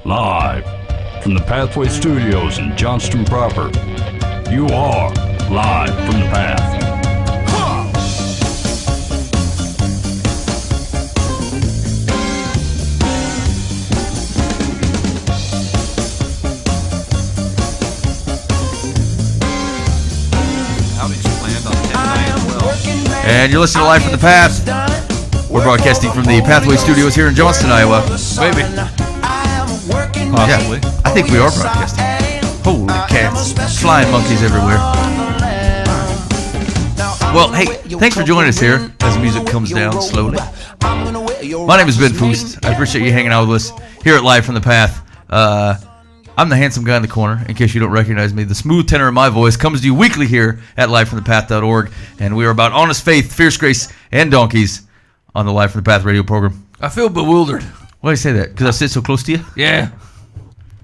Live from the Pathway Studios in Johnston proper. You are live from the Path. And you're listening to Live from the Path. We're broadcasting from the Pathway Studios here in Johnston, Iowa. Maybe. Possibly. Yeah, I think we are broadcasting. Holy cats. Flying monkeys everywhere. Well, hey, thanks for joining us here as the music comes down slowly. My name is Ben Foust. I appreciate you hanging out with us here at Live from the Path. I'm the handsome guy in the corner, in case you don't recognize me. The smooth tenor of my voice comes to you weekly here at livefromthepath.org, and we are about honest faith, fierce grace, and donkeys on the Live from the Path radio program. I feel bewildered. Why do you say that? Because I sit so close to you? Yeah.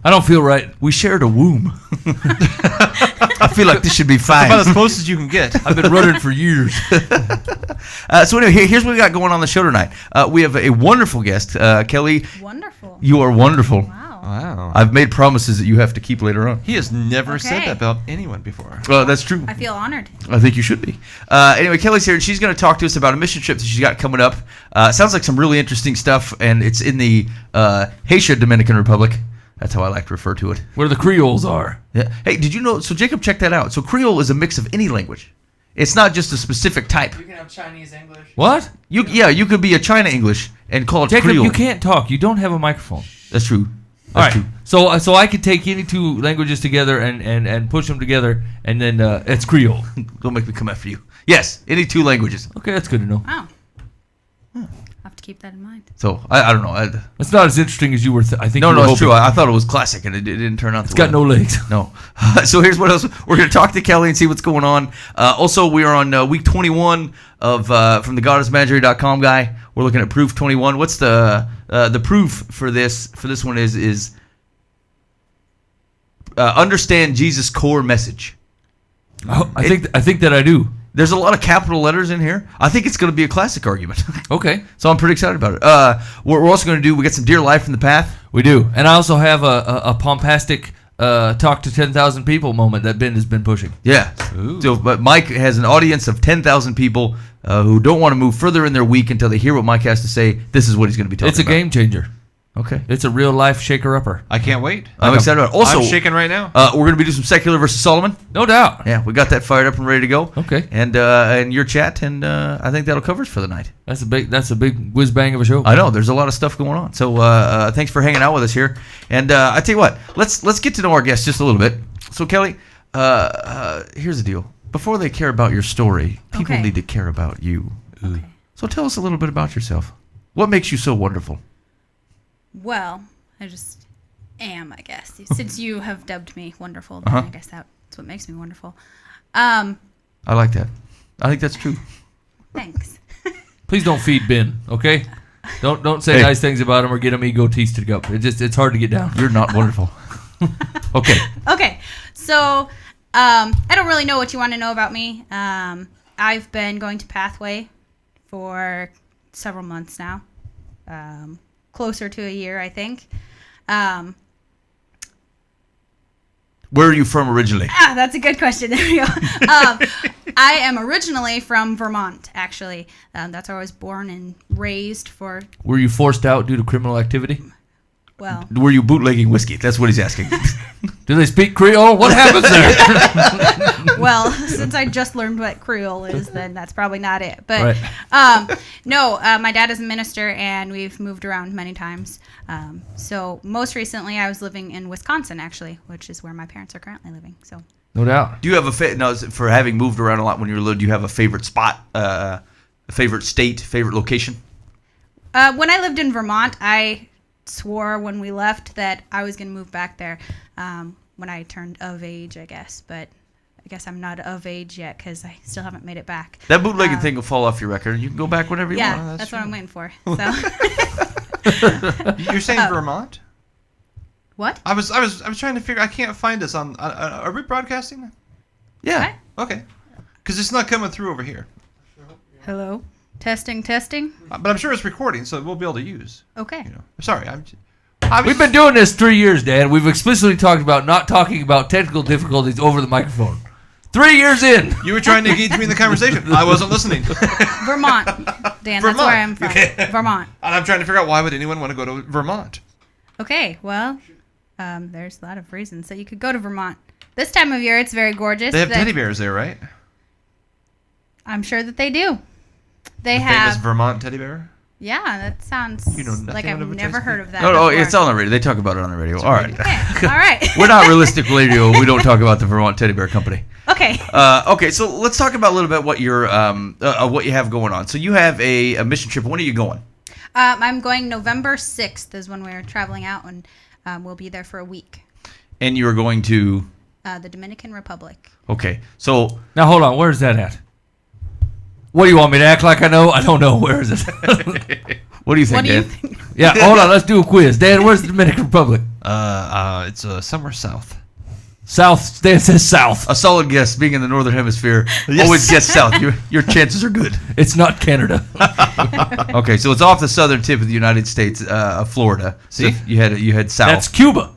I don't feel right. We shared a womb. I feel like this should be fine. About as close as you can get. I've been running for years. So anyway, here's what we got going on the show tonight. We have a wonderful guest, Keli. Wonderful. You are wonderful. Wow. I've made promises that you have to keep later on. He has never Okay. said that about anyone before. Well, that's true. I feel honored. I think you should be. Anyway, Kelly's here, and she's going to talk to us about a mission trip that she's got coming up. Sounds like some really interesting stuff, and it's in the Haitian Dominican Republic. That's how I like to refer to it. Where the Creoles are. Yeah. Hey, did you know? So Jacob, check that out. So Creole is a mix of any language. It's not just a specific type. You can have Chinese English. What? You could be a China English and call it Jacob, Creole. you can't talk. You don't have a microphone. That's true. All That's right. true. So I could take any two languages together and push them together, and then it's Creole. Don't make me come after you. Yes, any two languages. Okay, that's good to know. Wow. I'll have to keep that in mind. So I don't know. It's not as interesting as you were. I think. No, you were it's hoping. true. I thought it was classic, and it didn't turn out. It's got no legs. No. So here's what else. We're going to talk to Kelly and see what's going on. Also, we are on week 21 of from the goddessmagery.com guy. We're looking at proof 21. What's the proof for this? For this one is understand Jesus' core message. Oh, I think that I do. There's a lot of capital letters in here. I think it's going to be a classic argument. Okay. So I'm pretty excited about it. We're also going to do. We got some Dear Life from the Path. We do. And I also have a pompastic talk to 10,000 people moment that Ben has been pushing. Yeah. So, but Mike has an audience of 10,000 people who don't want to move further in their week until they hear what Mike has to say. This is what he's going to be talking about. It's a game changer. Okay. It's a real life shaker-upper. I can't wait. I'm excited about it. Also, I'm shaking right now. we're going to be doing some Secular versus Solomon. No doubt. Yeah, we got that fired up and ready to go. Okay. And your chat, and I think that'll cover us for the night. That's a big whiz bang of a show. I know there's a lot of stuff going on. So thanks for hanging out with us here. And I tell you what, let's get to know our guests just a little bit. So Kelly, here's the deal. Before they care about your story, people Okay. need to care about you. Okay. So tell us a little bit about yourself. What makes you so wonderful? Well, I just am, I guess. Since you have dubbed me wonderful, then I guess that's what makes me wonderful. I like that. I think that's true. Thanks. Please don't feed Ben, okay? Don't say Hey. nice things about him or get him egotistic up. It's hard to get down. You're not wonderful. Okay. Okay, so I don't really know what you want to know about me. I've been going to Pathway for several months now. Closer to a year, I think. Where are you from originally? That's a good question. There we go. I am originally from Vermont, actually. That's where I was born and raised for, Were you forced out due to criminal activity? well, Were you bootlegging whiskey? That's what he's asking. Do they speak Creole? What happens there? well, since I just learned what Creole is, then that's probably not it. But Right. no, my dad is a minister, and we've moved around many times. So most recently, I was living in Wisconsin, actually, which is where my parents are currently living. So No doubt. Do you have for having moved around a lot when you were little, do you have a favorite spot, a favorite state, favorite location? when I lived in Vermont, I swore when we left that I was going to move back there when I turned of age, I guess. But I guess I'm not of age yet because I still haven't made it back. That bootlegging thing will fall off your record. You can go back whenever you want. Yeah, that's what I'm waiting for. So. You're saying Vermont? What? I was trying to figure. I can't find us on. Are we broadcasting? Yeah. Okay. Because it's not coming through over here. Hello? Testing. But I'm sure it's recording, so we'll be able to use. Okay. You know. Sorry. We've been doing this 3 years, Dan. We've explicitly talked about not talking about technical difficulties over the microphone. 3 years in. You were trying to engage me in the conversation. I wasn't listening. Vermont, Dan. That's where I'm from. Okay. Vermont. And I'm trying to figure out why would anyone want to go to Vermont? Okay, well, there's a lot of reasons that you could go to Vermont. This time of year, it's very gorgeous. They have teddy bears there, right? I'm sure that they do. They Famous have. Vermont teddy bear? Yeah, that sounds nothing like I've of a never teddy heard of that. No, before. it's on the radio. They talk about it on the radio. All right. Okay, all right. We're not Realistic Radio. We don't talk about the Vermont Teddy Bear Company. Okay. Okay, so let's talk about a little bit what what you have going on. So you have a mission trip. When are you going? I'm going November 6th is when we're traveling out, and we'll be there for a week. And you're going to... The Dominican Republic. Okay, so... Now, hold on. Where's that at? What do you want me to act like I know? I don't know. Where is it? What do you think, What do you Dan? think? Yeah, hold on. Let's do a quiz. Dan, where's the Dominican Republic? It's somewhere south. South. Dan says south. A solid guess, being in the Northern Hemisphere, always guess south. Your chances are good. It's not Canada. Okay, so it's off the southern tip of the United States, Florida. See? So you head south. That's Cuba.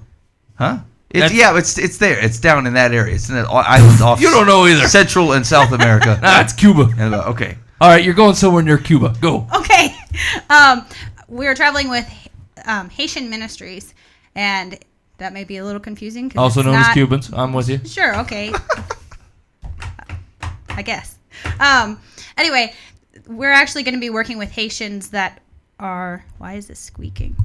Huh? It's there. It's down in that area. It's in that island off. You don't know either. Central and South America. That's Cuba. Okay. All right, you're going somewhere near Cuba. Go. Okay. We're traveling with Haitian Ministries, and that may be a little confusing. 'Cause Also it's known as not- Cubans. I'm with you. Sure, okay. I guess. Anyway, we're actually going to be working with Haitians that are... Why is this squeaking?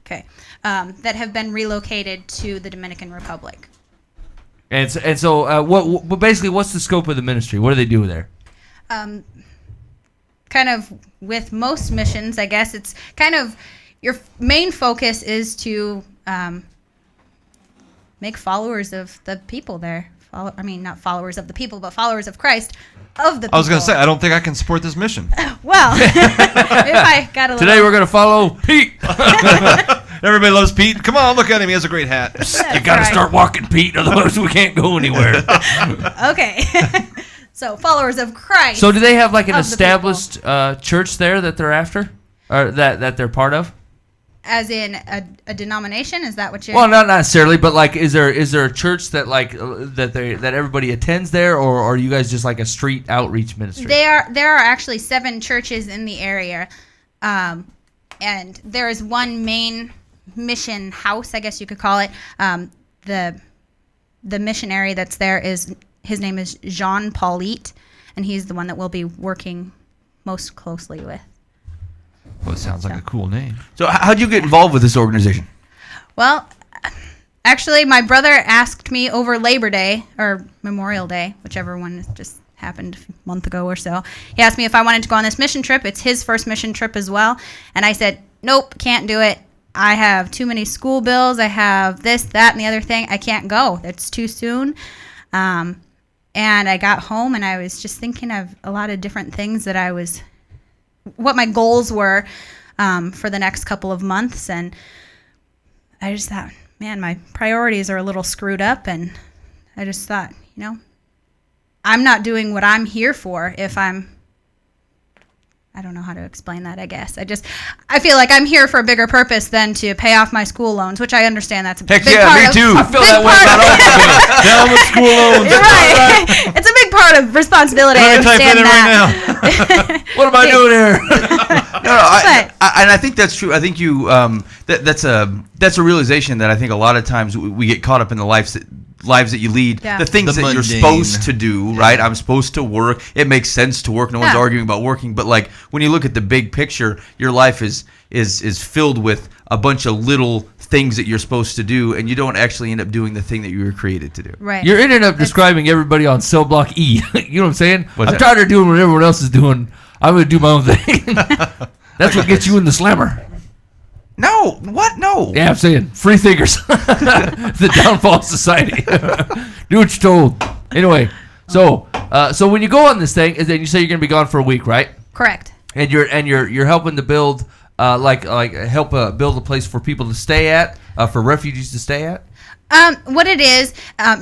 Okay. That have been relocated to the Dominican Republic. And so, what basically, what's the scope of the ministry? What do they do there? Kind of with most missions, I guess, it's kind of your main focus is to make followers of the people there. Not followers of the people, but followers of Christ of the people. I was going to say, I don't think I can support this mission. Well, if I got a little... Today we're going to follow Pete. Everybody loves Pete. Come on, look at him. He has a great hat. You got to start walking, Pete, otherwise we can't go anywhere. Okay. So, followers of Christ. So do they have like an Of the established church there that they're after? Or that they're part of? As in a denomination? Is that what you're... Well, not necessarily, but like, is there a church that like that everybody attends there, or are you guys just like a street outreach ministry? There are actually 7 churches in the area, and there is one main mission house, I guess you could call it. The missionary that's there his name is Jean Paulite, and he's the one that we'll be working most closely with. Well, it sounds like a cool name. So how'd you get involved with this organization? Well, actually, my brother asked me over Labor Day, or Memorial Day, whichever one just happened a month ago or so. He asked me if I wanted to go on this mission trip. It's his first mission trip as well. And I said, nope, can't do it. I have too many school bills. I have this, that, and the other thing. I can't go. It's too soon. And I got home, and I was just thinking of a lot of different things what my goals were for the next couple of months. And I just thought, man, my priorities are a little screwed up. And I just thought, I'm not doing what I'm here for if I don't know how to explain that, I guess. I feel like I'm here for a bigger purpose than to pay off my school loans, which I understand that's a big part me of... too. I feel that way about all of it. Down with school loans. You're right. It's a big part of responsibility. I understand that. What am I doing here? And I think that's true. I think you that's a realization that I think a lot of times we get caught up in the lives that you lead, Yeah. the things The that you're mundane. supposed to do, right? I'm supposed to work. It makes sense to work. No one's Yeah. arguing about working, but like when you look at the big picture, your life is filled with a bunch of little things that you're supposed to do, and you don't actually end up doing the thing that you were created to do. Right. You're ending up describing everybody on cell block E. You know what I'm saying? What's I'm that? tired of doing what everyone else is doing. I'm going to do my own thing. That's what gets you in the slammer. No, what? No. Yeah, I'm saying free thinkers. The downfall of society. Do what you're told. Anyway, so when you go on this thing, then you say you're going to be gone for a week, right? Correct. And you're helping to build build a place for people to stay at, for refugees to stay at. What it is,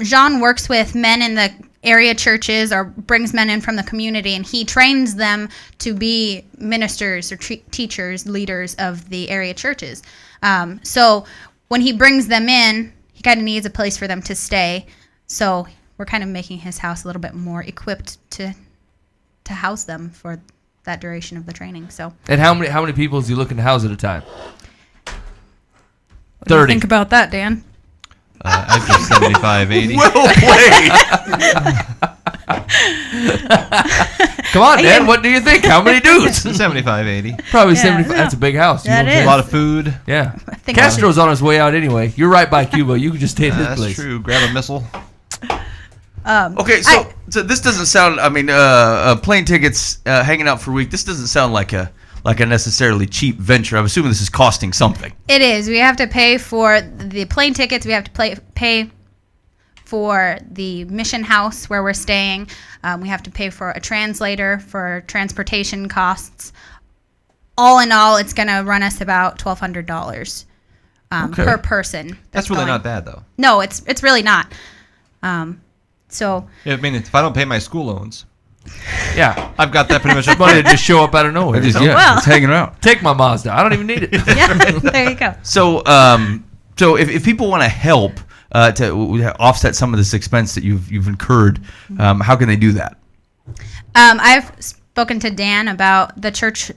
Jean works with men in the area churches or brings men in from the community, and he trains them to be ministers or teachers, leaders of the area churches. So when he brings them in, he kind of needs a place for them to stay. So we're kind of making his house a little bit more equipped to house them for that duration of the training. So. And how many people is he looking to house at a time? What do you 30. think about that, Dan? I'd give 75, 80. Well played. Come on, Dan. What do you think? How many dudes? 75, 80. Probably Yeah, 75. no. That's a big house. That won't is. take- A lot of food. Yeah. I think Castro's on his way out anyway. You're right by Cuba. You can just stay at his That's place. true. Grab a missile. Okay, so this doesn't sound. I mean, plane tickets, hanging out for a week. This doesn't sound like a necessarily cheap venture. I'm assuming this is costing something. It is. We have to pay for the plane tickets. We have to pay for the mission house where we're staying. We have to pay for a translator, for transportation costs. All in all, it's going to run us about $1,200 Okay. per person. That's really going. not bad, though. No, it's really not. So Yeah, I mean, if I don't pay my school loans, Yeah. I've got that pretty much up. Money to just show up out of nowhere. well. it's hanging around. Take my Mazda. I don't even need it. yeah, there you go. So, if people want to help to offset some of this expense that you've incurred, how can they do that? I've spoken to Dan about the church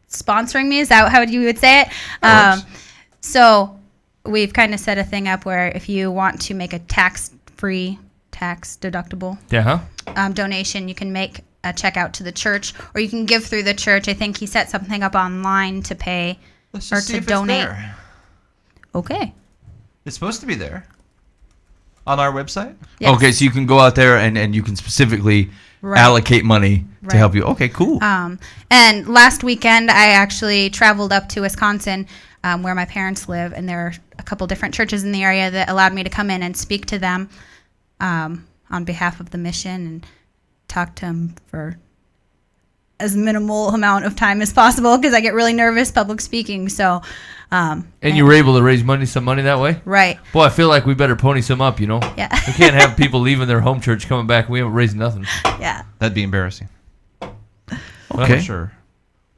sponsoring me. Is that how you would say it? So we've kind of set a thing up where if you want to make a tax-free, tax-deductible Yeah, huh? donation, you can make a check out to the church, or you can give through the church. I think he set something up online to pay Let's or just see to if donate. it's there. Okay. It's supposed to be there. On our website? Yes. Okay, so you can go out there and you can specifically Right. allocate money to Right. help you. Okay, cool. And last weekend, I actually traveled up to Wisconsin, where my parents live, and there are a couple different churches in the area that allowed me to come in and speak to them on behalf of the mission and talk to them for as minimal amount of time as possible because I get really nervous public speaking. So, And you were able to raise some money that way? right, Boy, I feel like we better pony some up, you know? yeah, We can't have people leaving their home church coming back. We haven't raised nothing. yeah. That'd be embarrassing. Okay. For sure.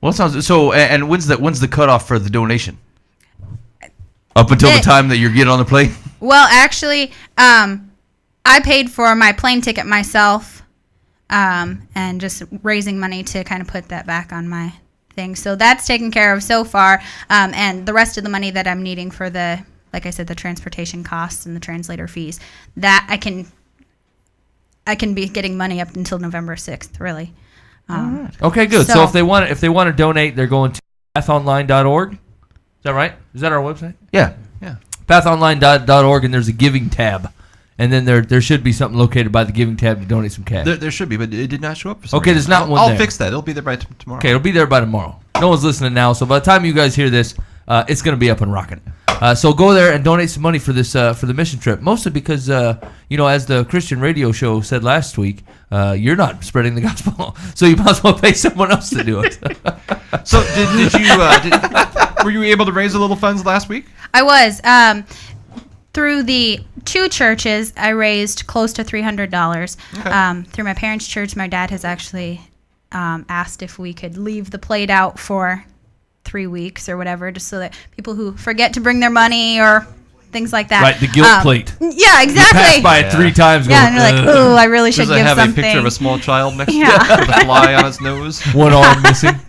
Well, it sounds so. And when's the cutoff for the donation? Up until the time that you get on the plane. Well, actually, I paid for my plane ticket myself, and just raising money to kind of put that back on my thing. So that's taken care of so far. And the rest of the money that I'm needing for like I said, the transportation costs and the translator fees, that I can be getting money up until November 6th, really. Okay, good. So, So- if they want to donate, they're going to pathonline.org. Is that right? Is that our website? Yeah. pathonline.org, and there's a giving tab. And then there should be something located by the giving tab to donate some cash. There should be, but it did not show up for some Okay, reason. there's not one I'll there. fix that. It'll be there by tomorrow. Okay, it'll be there by tomorrow. No one's listening now, so by the time you guys hear this, it's going to be up and rocking. So go there and donate some money for this for the mission trip. Mostly because as the Christian radio show said last week, you're not spreading the gospel, so you might as well pay someone else to do it. So did you were you able to raise a little funds last week? I was. Through the two churches, I raised close to $300. Okay. Through my parents' church, my dad has actually asked if we could leave the plate out for 3 weeks or whatever, just so that people who forget to bring their money or things like that. Right, the guilt plate. Yeah, You exactly. pass by it 3 times. Yeah, going, and you're like, ooh, I really should Does it give have something. a picture of a small child next Yeah. to it with a fly on its nose? one arm missing.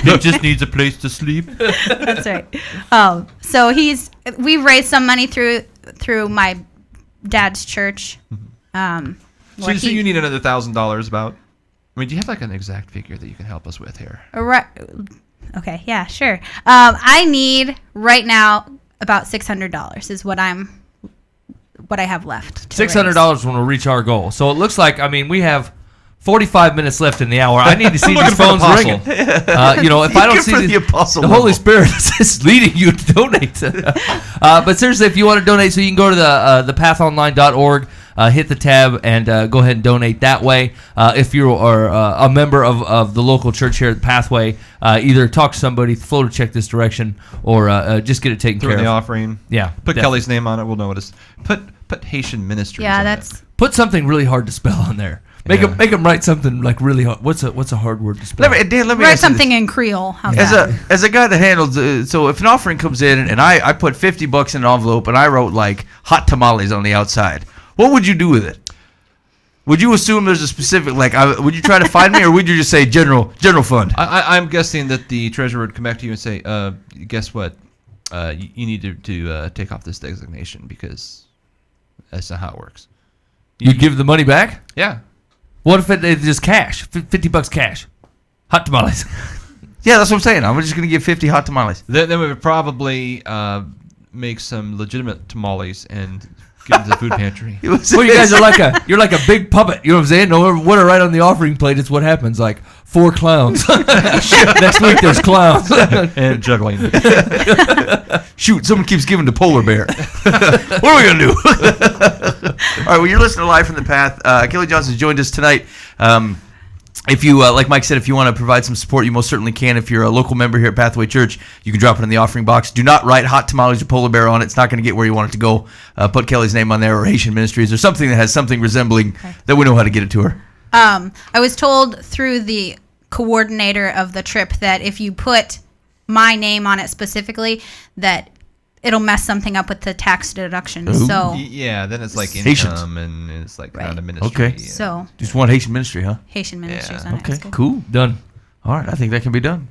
It just needs a place to sleep. That's right. So we've raised some money through my dad's church. So you need another $1,000 about. I mean, do you have like an exact figure that you can help us with here? Right. Okay. Yeah. Sure. I need right now about $600 is what I have left. to raise. $600 when we reach our goal. So it looks like, we have 45 minutes left in the hour. I need to see these phones Apostle. ringing. If I don't Good see for the apostle the Holy level. Spirit is leading you to donate. But seriously, if you want to donate, so you can go to the pathonline.org. hit the tab and go ahead and donate that way. If you are a member of the local church here at Pathway, either talk to somebody, float a check this direction, or just get it taken Throw care the of. offering. Yeah, Put definitely. Kelly's name on it. We'll know what it's. Put Haitian Ministries. Yeah, on that's it. Put something really hard to spell on there. Make Yeah. them write something like really hard. What's a hard word to spell? Dan, let me write ask you this. something in Creole. How's As that? a guy that handles, so if an offering comes in and I put $50 in an envelope and I wrote like hot tamales on the outside, what would you do with it? Would you assume there's a specific would you try to find me, or would you just say general fund? I'm guessing that the treasurer would come back to you and say, guess what? You need to take off this designation because that's not how it works. You give the money back? Yeah. What if it's just cash? $50 cash, hot tamales. Yeah, that's what I'm saying. I'm just gonna give 50 hot tamales. Then we would probably make some legitimate tamales and give them to the food pantry. It was- Well, you guys are you're like a big puppet. You know what I'm saying? No matter what I write on the offering plate, it's what happens. Like 4 clowns. Next week there's clowns. And juggling. Shoot, someone keeps giving the polar bear. What are we going to do? All right, well, you're listening to Live from the Path. Keli Johnson joined us tonight. If you, like Mike said, if you want to provide some support, you most certainly can. If you're a local member here at Pathway Church, you can drop it in the offering box. Do not write hot tamales or polar bear on it. It's not going to get where you want it to go. Put Kelly's name on there, or Haitian Ministries, or something that has something resembling that we know how to get it to her. I was told through the coordinator of the trip that if you put my name on it specifically, that it'll mess something up with the tax deduction. Ooh. So Yeah, then it's like Haitians. income and it's like Right. kind of ministry. Okay. Yeah. so Just one Haitian ministry, huh? Haitian ministries Yeah. on it. Okay, That's good. cool. Done. All right, I think that can be done.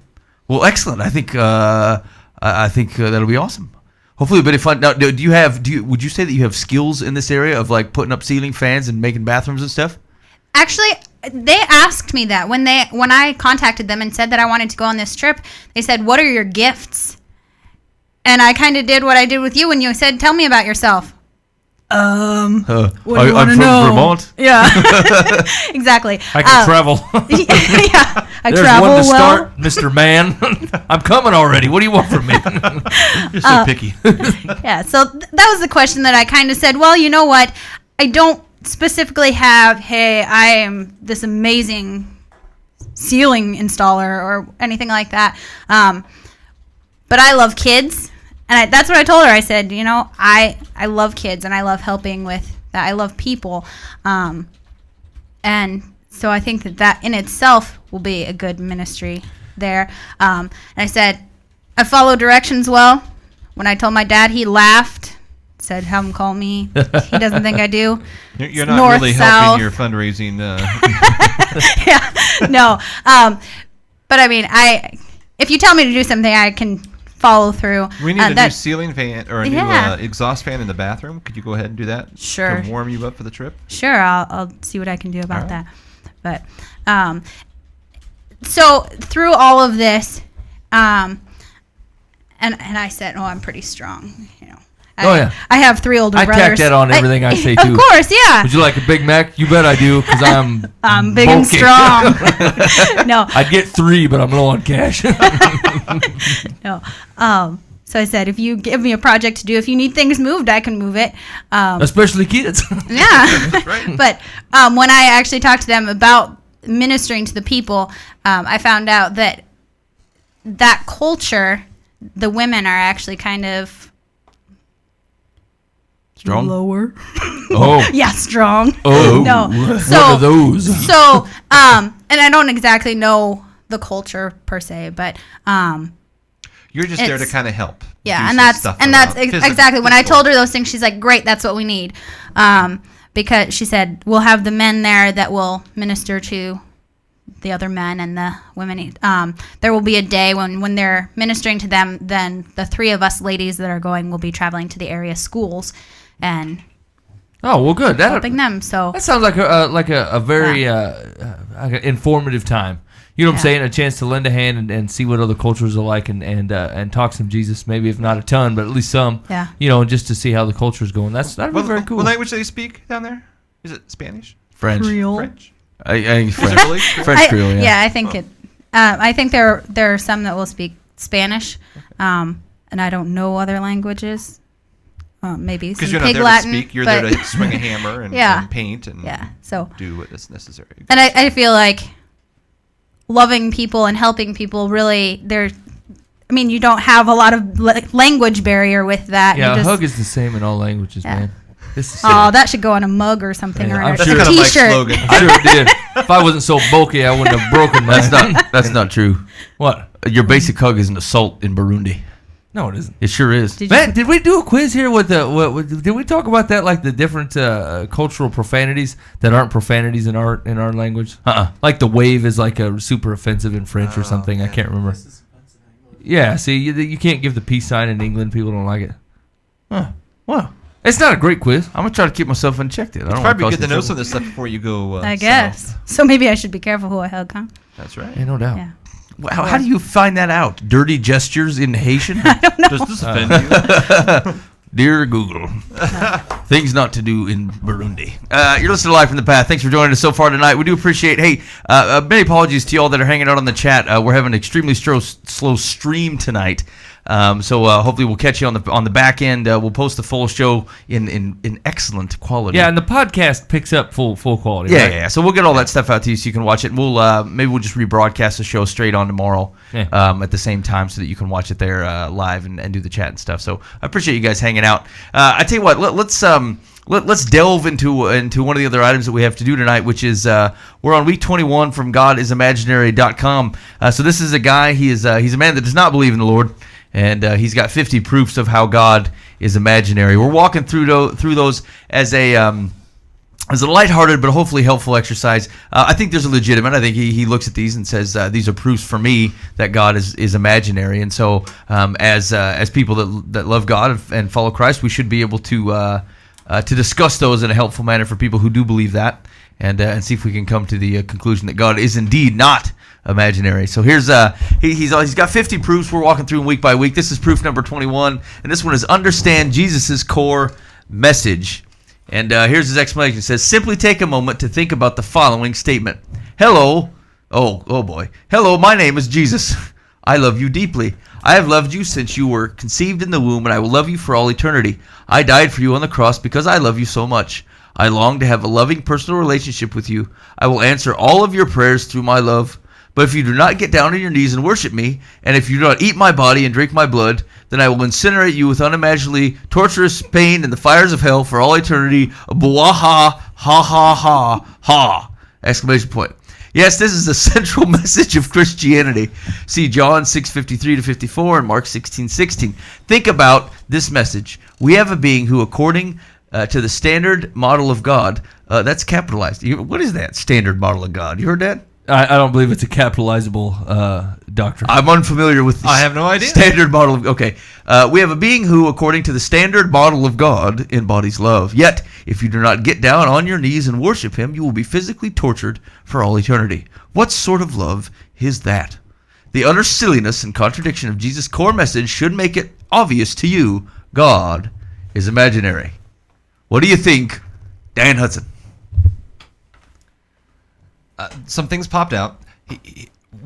Well, excellent. I think that'll be awesome. Hopefully a bit of fun. Now, would you say that you have skills in this area of like putting up ceiling fans and making bathrooms and stuff? Actually, they asked me that when I contacted them and said that I wanted to go on this trip. They said, "What are your gifts?" And I kind of did what I did with you when you said, "Tell me about yourself." What do you I'm wanna from know? Vermont. Yeah, exactly. I can travel. Yeah, I There's travel one to well. start, Mr. Man. I'm coming already. What do you want from me? You're so picky. Yeah, so that was the question that I kind of said, well, you know what? I don't specifically have, hey, I am this amazing ceiling installer or anything like that. But I love kids. And that's what I told her. I said, you know, I love kids and I love helping with that. I love people. And so I think that in itself will be a good ministry there. And I said, I follow directions well. When I told my dad, he laughed, said, have him call me. He doesn't think I do. You're not North, really south. helping your fundraising. Yeah, no. But I mean, if you tell me to do something, I can follow through. We need a new ceiling fan or a Yeah. new exhaust fan in the bathroom. Could you go ahead and do that? Sure. To warm you up for the trip? Sure, I'll see what I can do about All right. that. But so through all of this, and I said, oh, I'm pretty strong, you know. Oh, yeah. I have 3 older I brothers. tack that on everything I say, too. Of course, yeah. Would you like a Big Mac? You bet I do, because I'm Big and bulky. strong. No, I'd get 3, but I'm low on cash. no. So I said, if you give me a project to do, if you need things moved, I can move it. Especially kids. Yeah. right. But when I actually talked to them about ministering to the people, I found out that culture, the women are actually kind of Strong? lower. Oh. Yeah, strong. Oh. No. What So, are those? So, and I don't exactly know the culture per se, but You're just there to It's- kind of help. yeah, do and some that's stuff and that's around. exactly when I Physical. told her those things. She's like, "Great, that's what we need," because she said we'll have the men there that will minister to the other men and the women. There will be a day when they're ministering to them. Then the 3 of us ladies that are going will be traveling to the area schools and Oh, well, good. helping them. So That sounds like a very like an informative time. You know what I'm Yeah. saying? A chance to lend a hand and see what other cultures are like and talk some Jesus. Maybe if not a ton, but at least some. Yeah. You know, just to see how the culture's going. That'd be What, very cool. what language do they speak down there? Is it Spanish? French. French? I French. Is it really? French Creole, yeah. I think it. I think there are some that will speak Spanish, and I don't know other languages. maybe some Because you're not pig there Latin. to speak. You're but, there to swing a hammer and, Yeah. and paint and so do what is necessary. and I feel like loving people and helping people really you don't have a lot of language barrier with that. Yeah, You a just, hug is the same in all languages, Yeah. man. It's the same. Oh, that should go on a mug or something, Yeah, or I'm a sure- That's kind of Mike's T-shirt. slogan. I sure did. If I wasn't so bulky, I wouldn't have broken that. That's not true. What? Your basic hug is an assault in Burundi. No, it isn't. It sure is. Did you- Man, did we do a quiz here with did we talk about that, like the different cultural profanities that aren't profanities in our language? Like the wave is like a super offensive in French or something. I can't remember. Yeah, see, you can't give the peace sign in England. People don't like it. Well, It's not a great quiz. I'm gonna try to keep myself in check. Then I It's don't wanna probably cause good to any know trouble. some of this stuff before you go. I guess. So maybe I should be careful who I hug, huh? That's right. Yeah, no doubt. Yeah. How do you find that out? Dirty gestures in Haitian? Does this offend you? Dear Google, things not to do in Burundi. You're listening to Live from the Path. Thanks for joining us so far tonight. We do appreciate. Hey, many apologies to you all that are hanging out on the chat. We're having an extremely slow stream tonight. So hopefully we'll catch you on the back end. We'll post the full show in excellent quality. Yeah, and the podcast picks up full quality. Yeah, right? yeah. So we'll get all that stuff out to you so you can watch it. And we'll just rebroadcast the show straight on tomorrow at the same time so that you can watch it there live and do the chat and stuff. So I appreciate you guys hanging out. I tell you what, let's delve into one of the other items that we have to do tonight, which is we're on week 21 from GodIsImaginary.com. So this is a guy. He's a man that does not believe in the Lord. And he's got 50 proofs of how God is imaginary. We're walking through those as a lighthearted but hopefully helpful exercise. I think there's a legitimate. I think he looks at these and says these are proofs for me that God is imaginary. And so as people that love God and follow Christ, we should be able to discuss those in a helpful manner for people who do believe that, and see if we can come to the conclusion that God is indeed not imaginary. So here's he's got 50 proofs we're walking through week by week. This is proof number 21, and this one is understand Jesus's core message. And here's his explanation. It says, simply take a moment to think about the following statement. Hello, oh boy. Hello, my name is Jesus. I love you deeply. I have loved you since you were conceived in the womb, and I will love you for all eternity. I died for you on the cross because I love you so much. I long to have a loving personal relationship with you. I will answer all of your prayers through my love. But if you do not get down on your knees and worship me, and if you do not eat my body and drink my blood, then I will incinerate you with unimaginably torturous pain in the fires of hell for all eternity. Bwaha, ha ha ha ha! Exclamation point. Yes, this is the central message of Christianity. See John 6:53-54 and Mark 16:16. Think about this message. We have a being who, according to the standard model of God, that's capitalized. What is that standard model of God? You heard that? I don't believe it's a capitalizable doctrine. I'm unfamiliar with the I have no idea. standard model of... Okay. We have a being who, according to the standard model of God, embodies love. Yet, if you do not get down on your knees and worship him, you will be physically tortured for all eternity. What sort of love is that? The utter silliness and contradiction of Jesus' core message should make it obvious to you God is imaginary. What do you think, Dan Hudson? Some things popped out.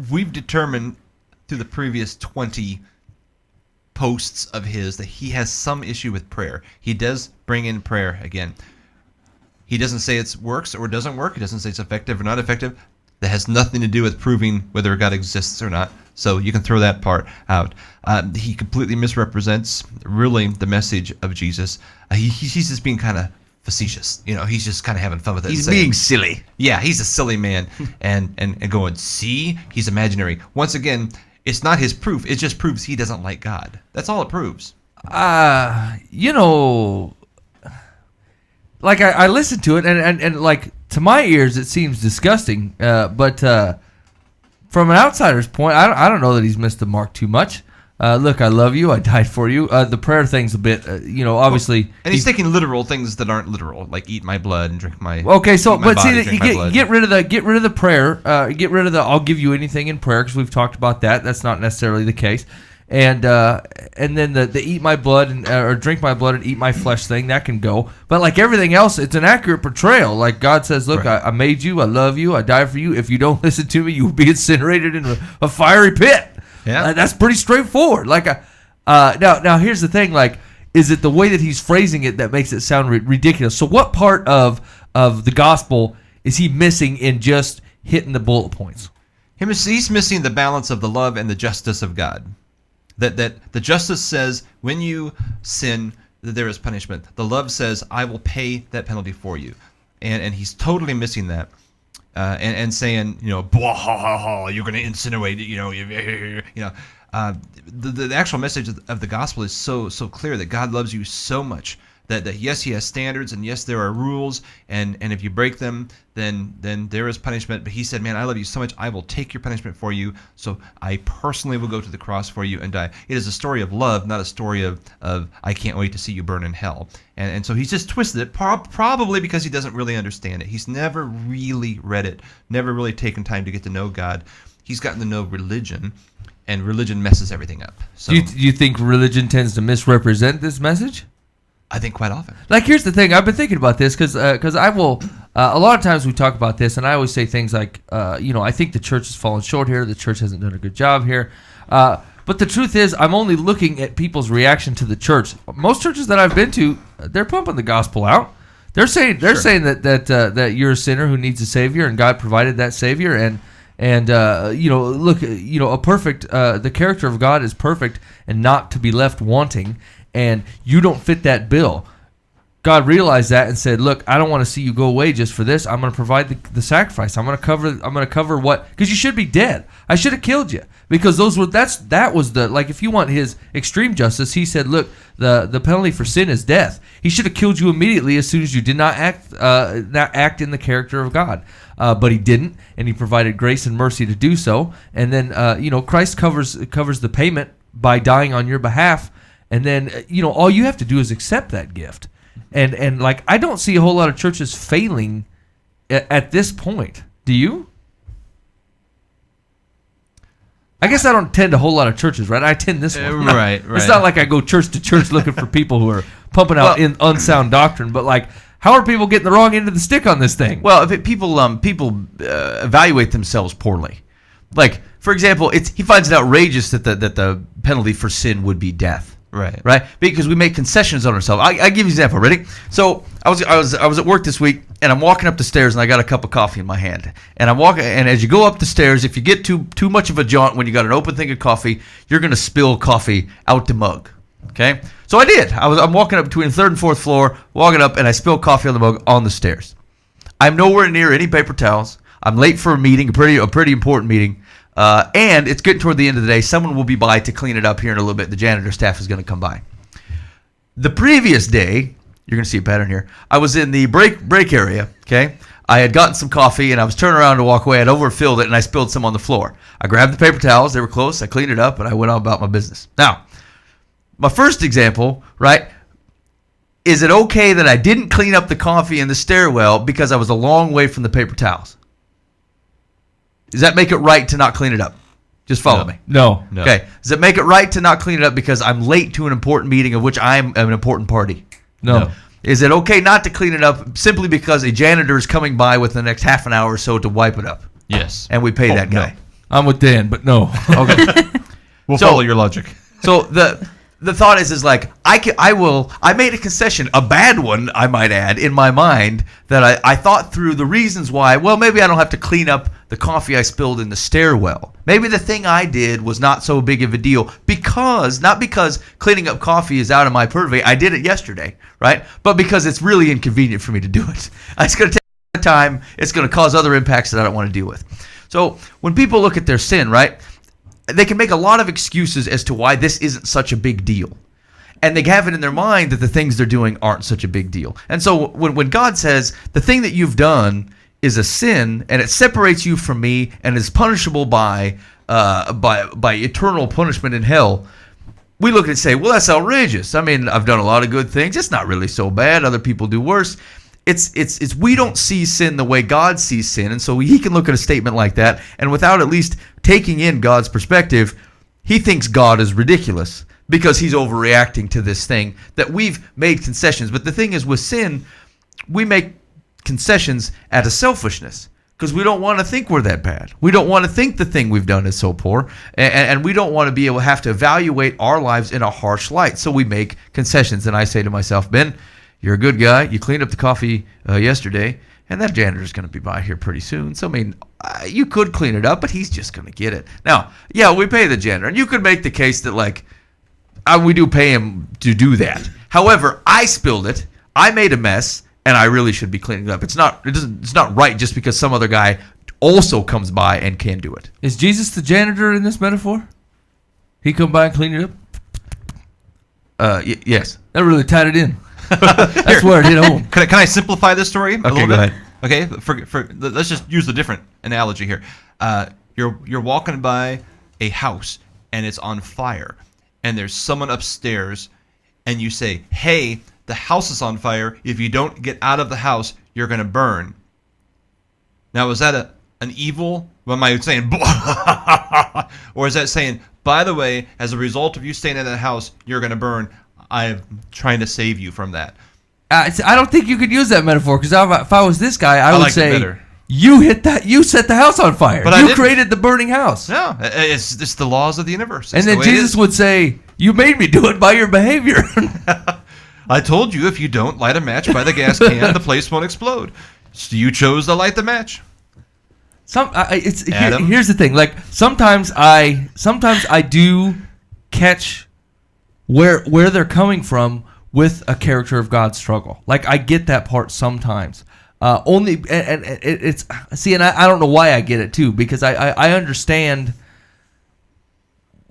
We've determined through the previous 20 posts of his that he has some issue with prayer. He does bring in prayer again. He doesn't say it works or doesn't work. He doesn't say it's effective or not effective. That has nothing to do with proving whether God exists or not. So you can throw that part out. He completely misrepresents really the message of Jesus. He's just being kind of facetious. He's just kind of having fun with it. He's saying, being silly. Yeah, he's a silly man. and going, see, he's imaginary. Once again, it's not his proof. It just proves he doesn't like God. That's all it proves. Like I listened to it, and like to my ears, it seems disgusting. But from an outsider's point, I don't know that he's missed the mark too much. Look, I love you. I died for you. The prayer thing's a bit, obviously. And he's taking literal things that aren't literal, like eat my blood and drink my. Okay, so eat my but see body, that drink my blood. get rid of the prayer. Get rid of the I'll give you anything in prayer, because we've talked about that. That's not necessarily the case. And then the eat my blood or drink my blood and eat my flesh thing, that can go. But like everything else, it's an accurate portrayal. Like God says, look, Right. I made you, I love you, I died for you. If you don't listen to me, you will be incinerated in a fiery pit. Yeah. That's pretty straightforward. Like now here's the thing. Like Is it the way that he's phrasing it that makes it sound ridiculous? So what part of the gospel is he missing in just hitting the bullet points? He's missing the balance of the love and the justice of God. That the justice says when you sin, that there is punishment. The love says, I will pay that penalty for you. And he's totally missing that. And saying, blah, ha, ha, ha, you're going to insinuate, the actual message of the gospel is so clear that God loves you so much that yes, he has standards, and yes, there are rules, and if you break them, then there is punishment. But he said, man, I love you so much, I will take your punishment for you, so I personally will go to the cross for you and die. It is a story of love, not a story of I can't wait to see you burn in hell. And so he's just twisted it, probably because he doesn't really understand it. He's never really read it, never really taken time to get to know God. He's gotten to know religion, and religion messes everything up. So Do you think religion tends to misrepresent this message? I think quite often. Like, here's the thing. I've been thinking about this because I will. A lot of times we talk about this, and I always say things like, I think the church has fallen short here. The church hasn't done a good job here. But the truth is, I'm only looking at people's reaction to the church. Most churches that I've been to, they're pumping the gospel out. They're saying that you're a sinner who needs a savior, and God provided that savior, and look, a perfect. The character of God is perfect and not to be left wanting. And you don't fit that bill. God realized that and said, "Look, I don't want to see you go away just for this. I'm going to provide the sacrifice. I'm going to cover what, because you should be dead. I should have killed you because that was the, like, if you want his extreme justice, he said, look, the penalty for sin is death. He should have killed you immediately as soon as you did not act in the character of God. But he didn't, and he provided grace and mercy to do so. And then Christ covers the payment by dying on your behalf. And then, all you have to do is accept that gift. And like, I don't see a whole lot of churches failing at this point. Do you? I guess I don't attend a whole lot of churches, right? I attend this one. Right. It's not like I go church to church looking for people who are pumping out unsound doctrine, but like, how are people getting the wrong end of the stick on this thing? Well, people evaluate themselves poorly. Like, for example, he finds it outrageous that the penalty for sin would be death. Right. Because we make concessions on ourselves. I give you an example. Ready? So I was at work this week, and I'm walking up the stairs, and I got a cup of coffee in my hand. And I'm walking, and as you go up the stairs, if you get too much of a jaunt when you got an open thing of coffee, you're gonna spill coffee out the mug. Okay? So I did. I'm walking up between the third and fourth floor, walking up, and I spilled coffee on the mug on the stairs. I'm nowhere near any paper towels. I'm late for a meeting, a pretty important meeting. And it's getting toward the end of the day. Someone will be by to clean it up here in a little bit. The janitor staff is going to come by. The previous day, you're going to see a pattern here. I was in the break area, okay? I had gotten some coffee, and I was turning around to walk away. I'd overfilled it, and I spilled some on the floor. I grabbed the paper towels. They were close. I cleaned it up, and I went on about my business. Now, my first example, right, is it okay that I didn't clean up the coffee in the stairwell because I was a long way from the paper towels? Does that make it right to not clean it up? Just follow me. No. Okay. Does it make it right to not clean it up because I'm late to an important meeting of which I'm an important party? No. Is it okay not to clean it up simply because a janitor is coming by within the next half an hour or so to wipe it up? Yes. And we pay that guy. No. I'm with Dan, but no. Okay. We'll follow your logic. So the thought is like, I made a concession, a bad one, I might add, in my mind, that I thought through the reasons why, well, maybe I don't have to clean up the coffee I spilled in the stairwell. Maybe the thing I did was not so big of a deal not because cleaning up coffee is out of my purview. I did it yesterday, right? But because it's really inconvenient for me to do it. It's going to take time. It's going to cause other impacts that I don't want to deal with. So when people look at their sin, right, they can make a lot of excuses as to why this isn't such a big deal. And they have it in their mind that the things they're doing aren't such a big deal. And so when God says, the thing that you've done is a sin, and it separates you from me, and is punishable by eternal punishment in hell, we look at it and say, well, that's outrageous. I mean, I've done a lot of good things. It's not really so bad. Other people do worse. It's we don't see sin the way God sees sin, and so he can look at a statement like that, and without at least taking in God's perspective, he thinks God is ridiculous because he's overreacting to this thing that we've made concessions. But the thing is, with sin, we make concessions out of selfishness because we don't want to think we're that bad. We don't want to think the thing we've done is so poor, and we don't want to be able to have to evaluate our lives in a harsh light. So we make concessions, and I say to myself, Ben, you're a good guy. You cleaned up the coffee yesterday, and that janitor's going to be by here pretty soon. So, I mean, you could clean it up, but he's just going to get it. Now, yeah, we pay the janitor, and you could make the case that, like, we do pay him to do that. However, I spilled it. I made a mess, and I really should be cleaning it up. It's not right just because some other guy also comes by and can do it. Is Jesus the janitor in this metaphor? He come by and clean it up? Yes. That really tied it in. That's where it hit home. Can I simplify this story a little bit? Go ahead. Okay, let's just use a different analogy here. You're walking by a house and it's on fire, and there's someone upstairs, and you say, "Hey, the house is on fire. If you don't get out of the house, you're gonna burn." Now, is that an evil? What am I saying? Or is that saying, by the way, as a result of you staying in that house, you're gonna burn? I'm trying to save you from that. I don't think you could use that metaphor, because if I was this guy, I would like it say, better. you set the house on fire. But I you didn't. created the burning house. No, it's the laws of the universe. It's And then the way it Jesus is. would say, you made me do it by your behavior. I told you if you don't light a match by the gas can, the place won't explode. So you chose to light the match. Adam? Here's the thing. Like sometimes I do catch where they're coming from with a character of God's struggle. Like I get that part sometimes. Only and it's see, and I don't know why I get it too, because I understand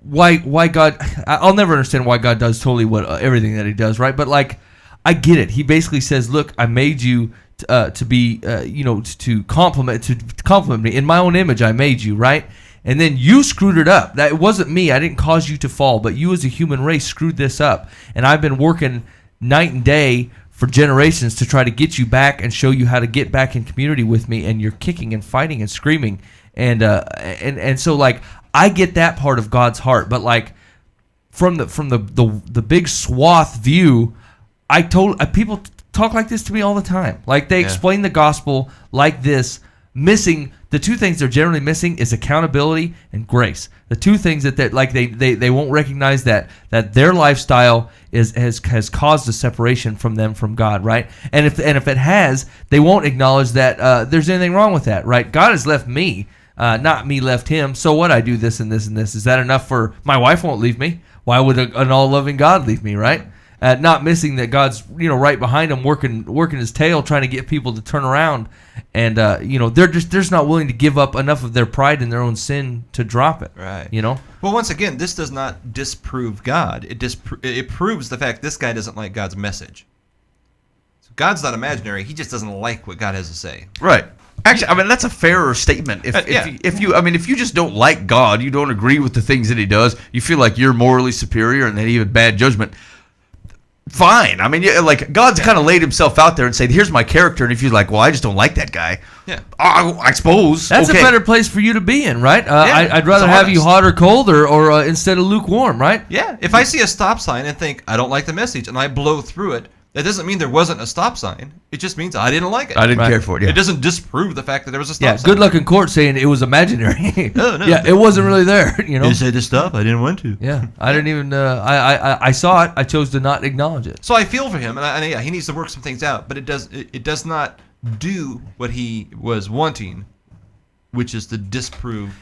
why God. I'll never understand why God does totally everything that He does, right? But like I get it. He basically says, "Look, I made you to be to compliment me in my own image. I made you, right? And then you screwed it up. That it wasn't me. I didn't cause you to fall, but you as a human race screwed this up. And I've been working night and day for generations to try to get you back and show you how to get back in community with me. And you're kicking and fighting and screaming. And so like I get that part of God's heart, but like from the big swath view, people talk like this to me all the time. Like they explain the gospel like this, missing the two things they're generally missing is accountability and grace. The two things that like they won't recognize that their lifestyle has caused a separation from them from God, right? And if it has, they won't acknowledge that there's anything wrong with that, right? God has left me, not me left Him. So what? I do this and this and this. Is that enough for my wife? Won't leave me? Why would an all-loving God leave me, right? Not missing that God's right behind him, working his tail, trying to get people to turn around, and they're just not willing to give up enough of their pride in their own sin to drop it. Right. Well, once again, this does not disprove God. It proves the fact this guy doesn't like God's message. So God's not imaginary. He just doesn't like what God has to say. Right. Actually, I mean that's a fairer statement. If you just don't like God, you don't agree with the things that He does, you feel like you're morally superior and that He had bad judgment. Fine. I mean, like God's kind of laid Himself out there and said, "Here's my character." And if you're like, "Well, I just don't like that guy," I suppose that's okay. a better place for you to be in, right? I'd rather it's have you honest. hot or cold, or instead of lukewarm, right? Yeah. If I see a stop sign and think I don't like the message and I blow through it, that doesn't mean there wasn't a stop sign. It just means I didn't like it. I didn't care for it. Yeah. It doesn't disprove the fact that there was a stop Yeah. sign. Good luck in court saying it was imaginary. No. Yeah, it wasn't really there. You said to stop. I didn't want to. Yeah, I didn't even. I saw it. I chose to not acknowledge it. So I feel for him, and he needs to work some things out. But it does not do what he was wanting, which is to disprove.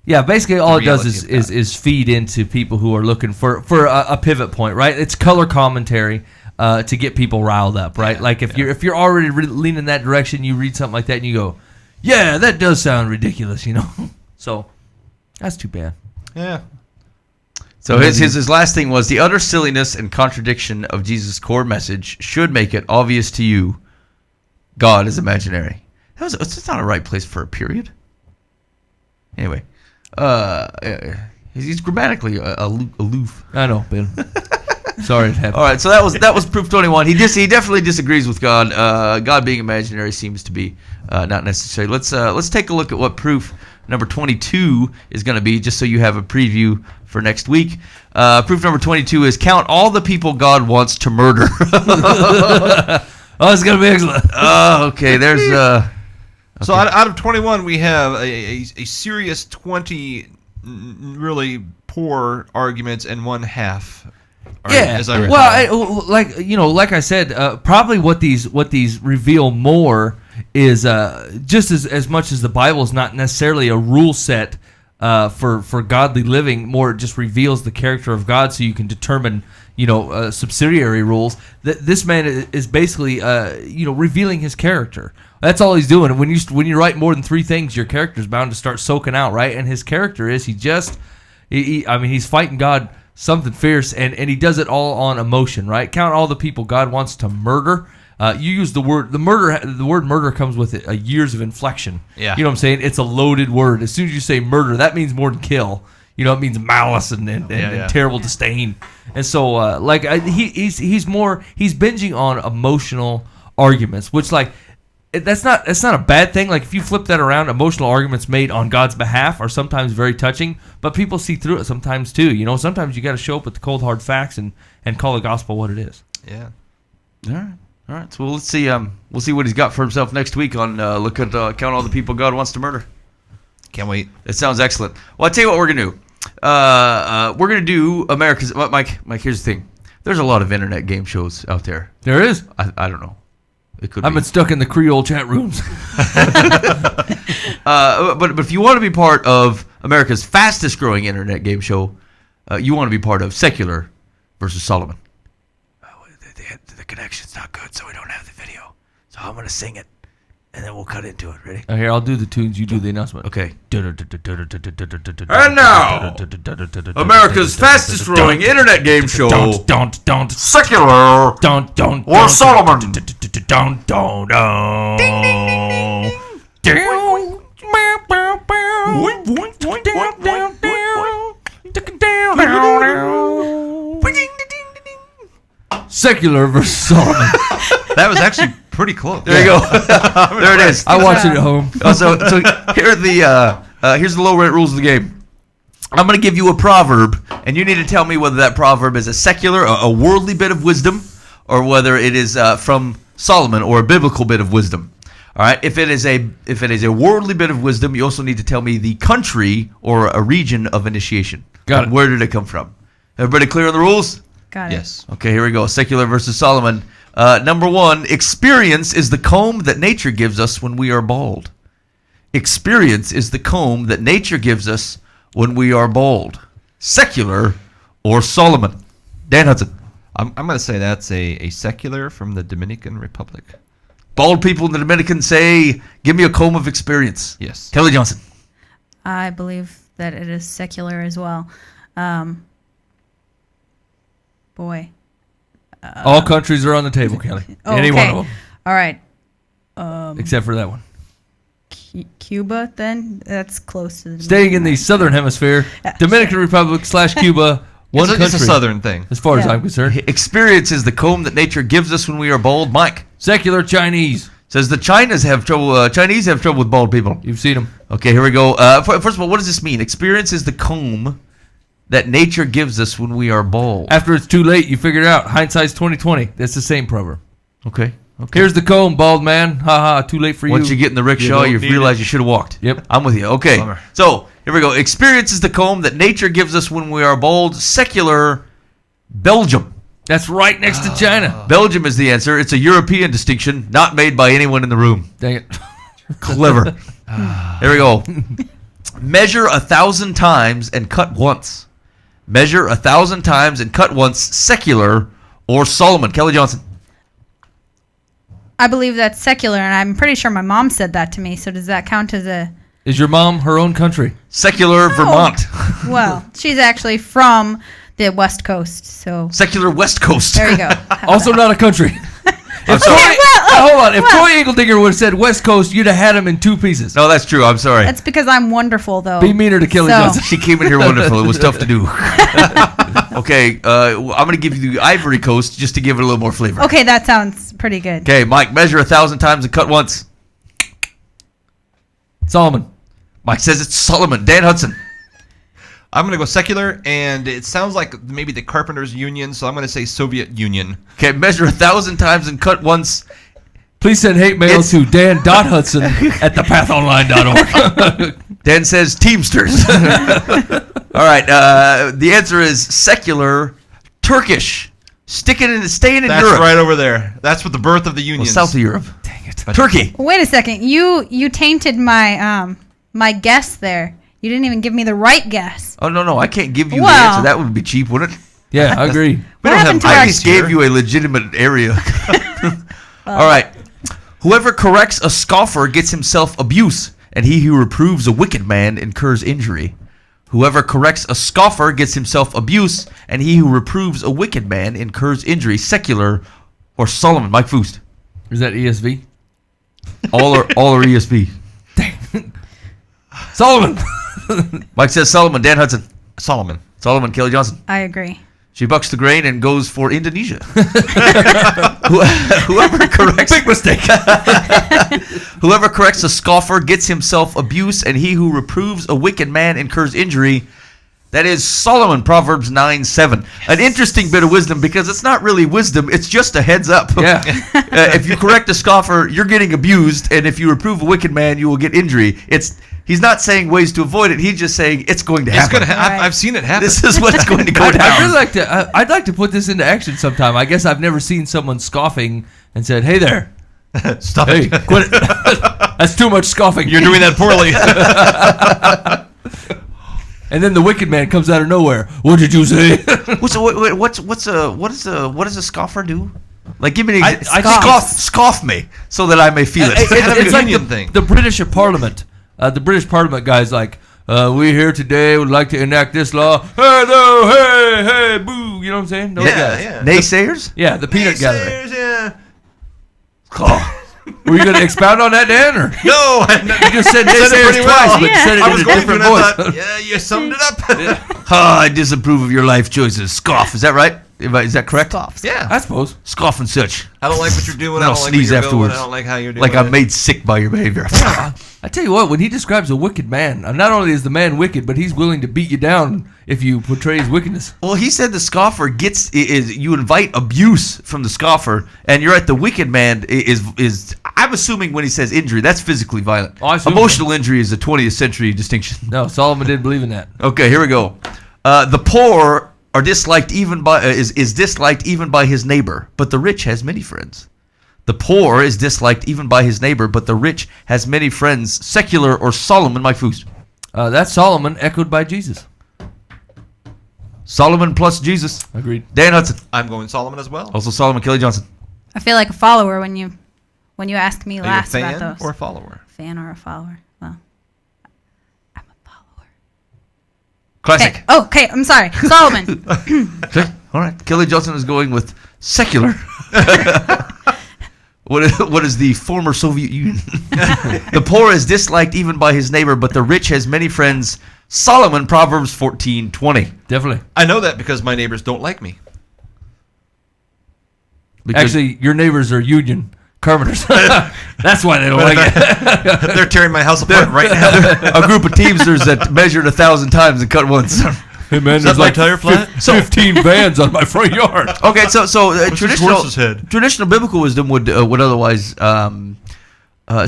Yeah, basically all it does reality of is feed into people who are looking for a pivot point, right? It's color commentary to get people riled up, right? Like if you're already leaning that direction, you read something like that and you go, "Yeah, that does sound ridiculous," So that's too bad. Yeah. So his last thing was the utter silliness and contradiction of Jesus' core message should make it obvious to you, God is imaginary. That's not a right place for a period. Anyway, he's grammatically aloof. I know, Ben. Sorry, it happened. All right, so that was proof 21. He definitely disagrees with God. God being imaginary seems to be not necessary. Let's take a look at what proof number 22 is going to be, just so you have a preview for next week. Proof number 22 is count all the people God wants to murder. Oh, it's going to be excellent. Okay. There's So out of 21, we have a serious 20 really poor arguments and one half. Yeah. As I recall. Well, like I said, probably what these reveal more is just as much as the Bible is not necessarily a rule set for godly living. More, it just reveals the character of God, so you can determine subsidiary rules. This man is basically revealing his character. That's all he's doing. When you write more than 3 things, your character's bound to start soaking out, right? And his character is he's fighting God something fierce, and he does it all on emotion, right? Count all the people God wants to murder. You use the word murder comes with it years of inflection. Yeah. You know what I'm saying? It's a loaded word. As soon as you say murder, that means more than kill. It means malice and terrible disdain. And so he's binging on emotional arguments, which that's not a bad thing. Like, if you flip that around, emotional arguments made on God's behalf are sometimes very touching, but people see through it sometimes too. Sometimes you got to show up with the cold hard facts and call the gospel what it is. Yeah. All right. So let's see. We'll see what he's got for himself next week on count all the people God wants to murder. Can't wait. It sounds excellent. Well, I'll tell you what we're gonna do. We're gonna do America's. Mike, here's the thing. There's a lot of internet game shows out there. There is. I don't know. It could. I've been stuck in the Creole chat rooms. But if you want to be part of America's fastest growing internet game show, you want to be part of Secular versus Solomon. The connection's not good, so we don't have the video. So I'm going to sing it, and then we'll cut into it. Ready? Here, I'll do the tunes. You do the announcement. Okay. And now, America's fastest growing internet game show, Don't. Secular or Solomon. Secular versus Solomon. That was actually pretty close. There you go. There it is. I watch it at home. So here are here's the low rent rules of the game. I'm going to give you a proverb, and you need to tell me whether that proverb is a secular, a worldly bit of wisdom, or whether it is from Solomon or a biblical bit of wisdom. All right. If it is a worldly bit of wisdom, you also need to tell me the country or a region of initiation. Got it. Where did it come from? Everybody clear on the rules? Got it. Yes. Okay, here we go. Secular versus Solomon. Number 1, experience is the comb that nature gives us when we are bald. Experience is the comb that nature gives us when we are bald. Secular or Solomon? Dan Hudson. I'm going to say that's a secular from the Dominican Republic. Bald people in the Dominican say, give me a comb of experience. Yes. Keli Johnson. I believe that it is secular as well. Boy. All countries are on the table, Kelly. Any one of them. All right. Except for that one. Cuba, then? That's close to the Staying in the southern hemisphere, Dominican Republic / Cuba, one country. It's a southern thing. As far as I'm concerned. Experience is the comb that nature gives us when we are bald. Mike. Secular Chinese. Says the Chinese have trouble with bald people. You've seen them. Okay, here we go. First of all, what does this mean? Experience is the comb that nature gives us when we are bald. After it's too late, you figure it out. Hindsight's 20/20. That's the same proverb. Okay. Here's the comb, bald man. Ha ha, too late for you. Once you get in the rickshaw, you realize you should have walked. Yep. I'm with you. Okay. Bummer. So, here we go. Experience is the comb that nature gives us when we are bald. Secular, Belgium. That's right next to China. Belgium is the answer. It's a European distinction, not made by anyone in the room. Dang it. Clever. Here we go. Measure 1,000 times and cut once. Measure 1,000 times and cut once. Secular or Solomon? Keli Johnson. I believe that's secular, and I'm pretty sure my mom said that to me. So does that count as a... Is your mom her own country? Secular, Vermont. Well, she's actually from the West Coast, so... Secular West Coast. There you go. Also not a country. I'm sorry. Hold on. If Troy Eagledinger would have said West Coast, you'd have had him in 2 pieces. No, that's true. I'm sorry. That's because I'm wonderful, though. Be meaner to Keli Johnson. She came in here wonderful. It was tough to do. Okay, I'm going to give you the Ivory Coast just to give it a little more flavor. Okay, that sounds pretty good. Okay, Mike, measure 1,000 times and cut once. Solomon. Mike says it's Solomon. Dan Hudson. I'm going to go secular, and it sounds like maybe the Carpenters Union, so I'm going to say Soviet Union. Okay, measure 1,000 times and cut once. Please send hate mail to dan.hudson@thepathonline.org. Dan says Teamsters. All right. The answer is secular Turkish. Staying in That's Europe. right over there. That's what the birth of the Union. Well, south of Europe. Dang it. Turkey. Wait a second. You tainted my my guess there. You didn't even give me the right guess. Oh, no. I can't give you the Well- answer. That would be cheap, wouldn't it? Yeah, I agree. What happened to I our... at least gave you a legitimate area. All right. Whoever corrects a scoffer gets himself abuse, and he who reproves a wicked man incurs injury. Whoever corrects a scoffer gets himself abuse, and he who reproves a wicked man incurs injury. Secular or Solomon? Mike Foost. Is that ESV? All are ESV. Solomon. Mike says Solomon. Dan Hudson. Solomon. Solomon. Keli Johnson. I agree. She bucks the grain and goes for Indonesia. Whoever corrects Big mistake. Whoever corrects a scoffer gets himself abuse, and he who reproves a wicked man incurs injury. That is Solomon, Proverbs 9:7. An interesting bit of wisdom, because it's not really wisdom, it's just a heads up. Yeah. If you correct a scoffer, you're getting abused, and if you reprove a wicked man, you will get injury. He's not saying ways to avoid it, he's just saying it's going to happen. I've seen it happen. This is what's going to go down. I'd really like to. I'd like to put this into action sometime. I guess I've never seen someone scoffing and said, "Hey there, Stop hey, it. quit it. That's too much scoffing. You're doing that poorly. And then the wicked man comes out of nowhere. What did you say? What does a scoffer do? Like, give me an I example. Scoff me so that I may feel it. It's like union thing. the British Parliament. The British Parliament guys like, we here today would like to enact this law. Hello, hey, boo. You know what I'm saying? Those guys. Naysayers? Yeah, the peanut gathering. Yeah. Were you going to expound on that, Dan? Or? No, You just said said it naysayers pretty twice, well. but Yeah. said it I in was a going to, different and I voice. thought, yeah, you summed it up. I disapprove of your life choices. Scoff. Is that right? Is that correct? Scoffs. Yeah. I suppose. Scoff and such. I don't like what you're doing. Then I I'll don't like sneeze where you're afterwards. Going. I don't like how you're doing Like I'm it. made sick by your behavior. I tell you what, when he describes a wicked man, not only is the man wicked, but he's willing to beat you down if you portray his wickedness. Well, he said the scoffer you invite abuse from the scoffer, and you're at the wicked man is. I'm assuming when he says injury, that's physically violent. Oh, I assume Emotional injury is a 20th century distinction. No, Solomon didn't believe in that. Okay, here we go. The poor are disliked even by is disliked even by his neighbor, but the rich has many friends. The poor is disliked even by his neighbor, but the rich has many friends. Secular or Solomon, Mike Foos? That's Solomon, echoed by Jesus. Solomon plus Jesus. Agreed. Dan Hudson. I'm going Solomon as well. Also Solomon. Keli Johnson. I feel like a follower when you asked me Are you a last fan about those. or a follower? Fan or a follower? Well, I'm a follower. Classic. Okay, I'm sorry. Solomon. Okay. All right. Keli Johnson is going with secular. What is the former Soviet Union? The poor is disliked even by his neighbor, but the rich has many friends. Solomon, Proverbs 14:20. Definitely. I know that because my neighbors don't like me. Because Actually, your neighbors are union carpenters. That's why they don't like it. They're tearing my house apart right now. a group of teamsters that measured 1,000 times and cut once. Hey man, that there's my like tire flat? 15 vans on my front yard. Okay, so traditional horse's head? traditional biblical wisdom would otherwise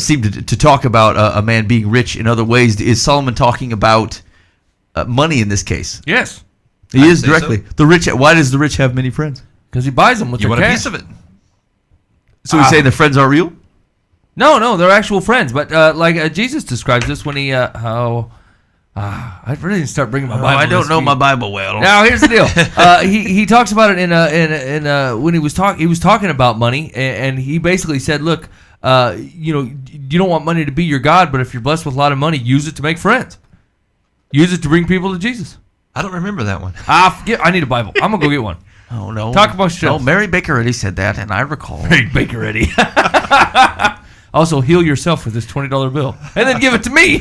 seem to talk about a man being rich in other ways. Is Solomon talking about money in this case? Yes, He I'd is say directly. so. The rich. Why does the rich have many friends? because he buys them with You their want a cash. piece of it? So he's saying the friends aren't real? No, they're actual friends. But like Jesus describes this when he I really didn't start bringing my Bible. I don't this know week. my Bible well. Now here's the deal. He talks about it in when he was talking about money, and he basically said, look, you don't want money to be your god, but if you're blessed with a lot of money, use it to make friends. Use it to bring people to Jesus. I don't remember that one. I need a Bible. I'm gonna go get one. Oh no. Talk amongst yourselves. No, Mary Baker already said that, and I recall. Hey, Baker Eddie. Also, heal yourself with this $20 bill, and then give it to me.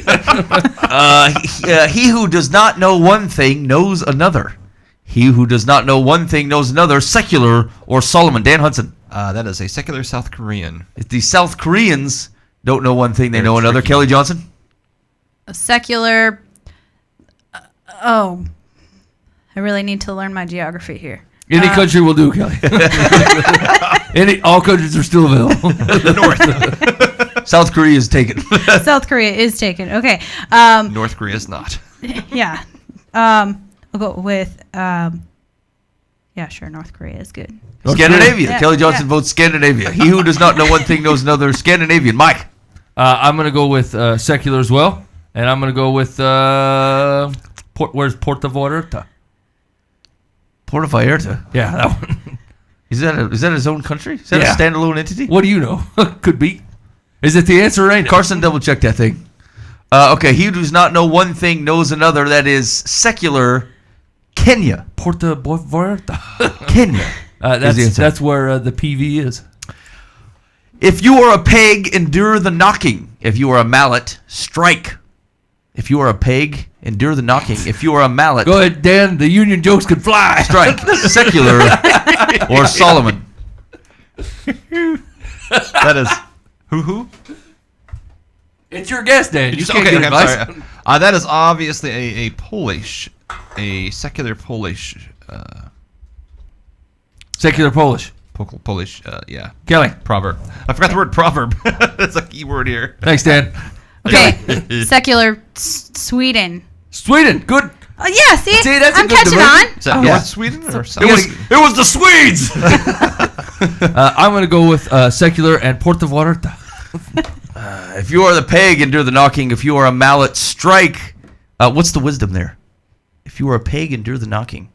He who does not know one thing knows another. He who does not know one thing knows another. Secular or Solomon. Dan Hudson. That is a secular South Korean. If the South Koreans don't know one thing, they They're know another. tricky. Keli Johnson. A secular. I really need to learn my geography here. Any country will do, Kelly. All countries are still available. North. South Korea is taken. South Korea is taken. Okay. North Korea is not. Yeah. I'll go with. Yeah, sure. North Korea is good. Scandinavia. Yeah, Kelly Johnson yeah. votes Scandinavia. He who does not know one thing knows another. Scandinavian. Mike. I'm going to go with secular as well. And I'm going to go with, where's Puerto Vallarta? Puerto Vallarta. Yeah, that one. Is that his own country? Is that Yeah. a standalone entity? What do you know? Could be. Is it the answer right now? Carson, double check that thing. Okay, he who does not know one thing knows another. That is secular Kenya. Puerto Vallarta. Kenya. is the answer. That's where the PV is. If you are a peg, endure the knocking. If you are a mallet, strike. If you are a peg, endure the knocking. If you are a mallet, Go ahead, Dan. The Union jokes can fly. strike. Secular or Solomon. That is who? It's your guess, Dan. You can't Okay, give I'm advice. sorry. That is obviously a secular Polish, Secular Polish. Polish, yeah, Kelly. proverb. I forgot the word proverb. That's a key word here. Thanks, Dan. Okay. Secular Sweden. Sweden. Good. Oh yeah. See, See, that's a I'm good catching diversion. on. Is that Yeah. North Sweden or South? It was the Swedes. I'm going to go with secular and Puerto Vallarta. If you are the peg, endure the knocking. If you are a mallet, strike. What's the wisdom there? If you are a peg, endure the knocking.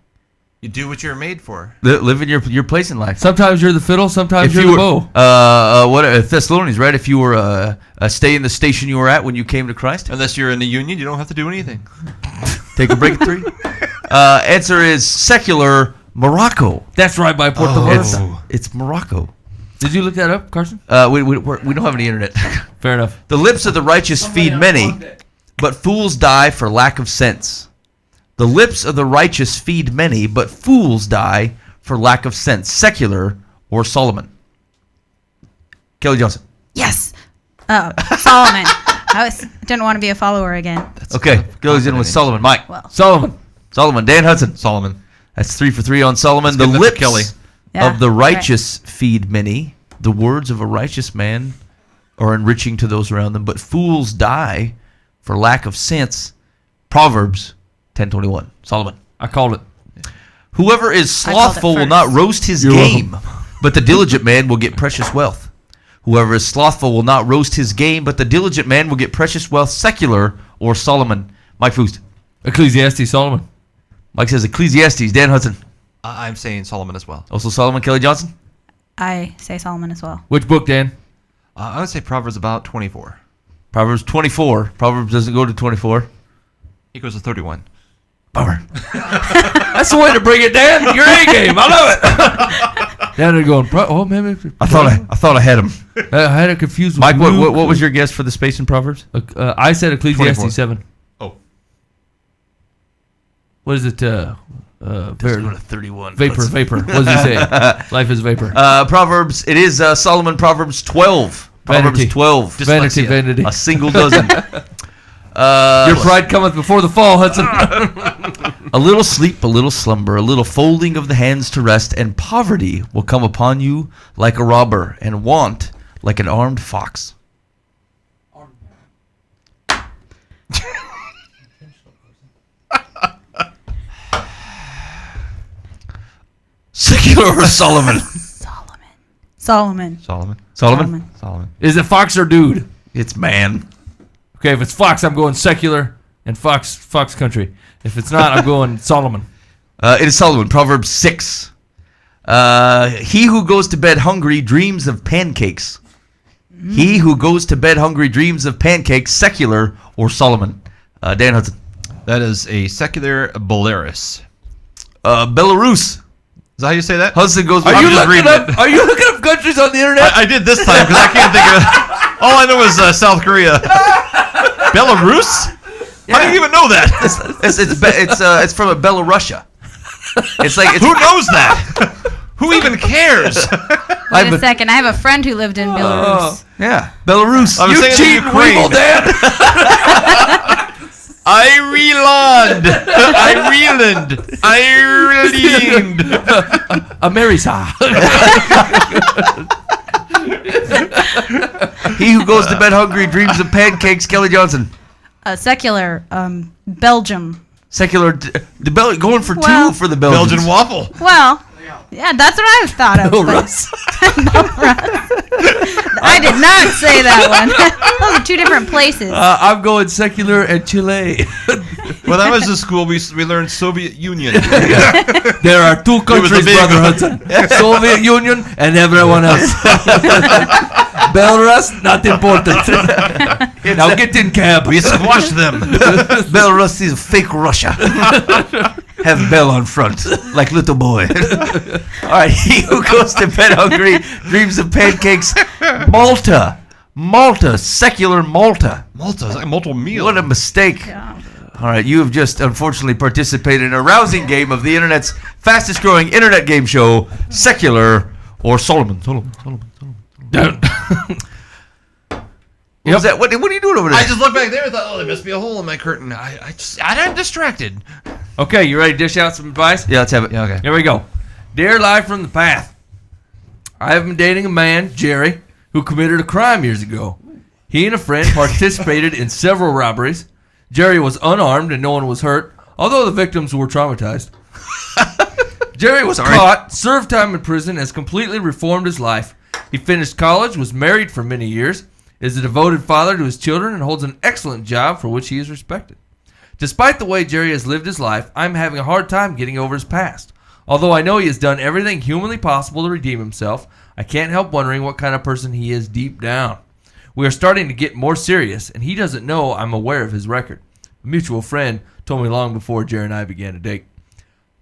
You do what you're made for. Live in your place in life. Sometimes you're the fiddle, sometimes you're the bow. What Thessalonians, right? If you were stay in the station you were at when you came to Christ, Unless you're in the union, you don't have to do anything. take a break at 3. Answer is secular Morocco. That's right by Puerto Vallarta. It's Morocco. Did you look that up, Carson? We don't have any internet. Fair enough. The lips of the righteous feed many, but fools die for lack of sense. The lips of the righteous feed many, but fools die for lack of sense. Secular or Solomon? Kelly Johnson. Yes. Solomon. Didn't want to be a follower again. Okay, goes in with Solomon. Mike. Well. Solomon. Dan Hudson. Solomon. That's 3 for 3 on Solomon. The give that to lips Kelly. Yeah, of the righteous feed many. The words of a righteous man are enriching to those around them, but fools die for lack of sense. Proverbs 10:21. Solomon. I called it. Whoever is I called it slothful will first. not roast his You're game, but the diligent man will get precious wealth. Whoever is slothful will not roast his game, but the diligent man will get precious wealth. Secular or Solomon? Mike Foost. Ecclesiastes, Solomon. Mike says Ecclesiastes. Dan Hudson. I'm saying Solomon as well. Also Solomon. Kelly Johnson. I say Solomon as well. Which book, Dan? I would say Proverbs about 24. Proverbs 24. Proverbs doesn't go to 24. He goes to 31. Bummer. That's the way to bring it, Dan. Your A game. I love it. Dan, they're going, oh, man. I thought I had him. I had it confused with Mike, Luke. what was your guess for the space in Proverbs? I said Ecclesiastes 24. 7. Oh. What is it? Doesn't go to 31. Vapor. What does he say? Life is vapor. Proverbs. It is Solomon. Proverbs 12. Proverbs Vanity. 12. Vanity, dyslexia. vanity. A single dozen. Your pride cometh before the fall, Hudson. A little sleep, a little slumber, a little folding of the hands to rest, and poverty will come upon you like a robber, and want like an armed fox. Secular or Solomon? Solomon. Solomon? Is it fox or dude? It's man. Okay, if it's fox, I'm going secular and fox country. If it's not, I'm going Solomon. It is Solomon. Proverbs 6. He who goes to bed hungry dreams of pancakes. He who goes to bed hungry dreams of pancakes. Secular or Solomon? Dan Hudson. That is a secular Belarus. Belarus. Is that how you say that? Hudson goes. Are you just looking reading it. up? Are you looking up countries on the internet? I did this time because I can't think of it. All I know is South Korea. Belarus? How do you even know that? It's from Belarusia. It's like Who knows that? Who even cares? Wait a second. I have a friend who lived in Belarus. Yeah, Belarus. I'm You saying cheating Ukraine. weevil, Dan. Ireland. America. He who goes to bed hungry dreams of pancakes. Keli Johnson. Secular, Belgium. Secular. Going for Well- two for the Belgians. Belgian waffle. Well, yeah, that's what I thought of. Oh, but- Russ. I did not say that one. Those are two different places. I'm going secular and Chile. When I was in school, we learned Soviet Union. There are two countries, big Brother one. Hudson. Soviet Union and everyone else. Belarus, not important. Now get in cab. We squashed them. Belarus is fake Russia. Have Bell on front, like little boy. All right, he who goes to bed hungry dreams of pancakes. Malta, secular Malta. Malta, it's like a multiple meal. What a mistake. Yeah. All right, you have just unfortunately participated in a rousing game of the internet's fastest growing internet game show, Secular or Solomon. What was that? What are you doing over there? I just looked back there and thought, oh, there must be a hole in my curtain. I'm distracted. Okay, you ready to dish out some advice? Yeah, let's have it. Yeah, okay. Here we go. Dear Live from the Path, I have been dating a man, Jerry, who committed a crime years ago. He and a friend participated in several robberies. Jerry was unarmed and no one was hurt, although the victims were traumatized. Jerry was caught, served time in prison, has completely reformed his life. He finished college, was married for many years, is a devoted father to his children, and holds an excellent job for which he is respected. Despite the way Jerry has lived his life, I'm having a hard time getting over his past. Although I know he has done everything humanly possible to redeem himself, I can't help wondering what kind of person he is deep down. We are starting to get more serious, and he doesn't know I'm aware of his record. A mutual friend told me long before Jerry and I began to date.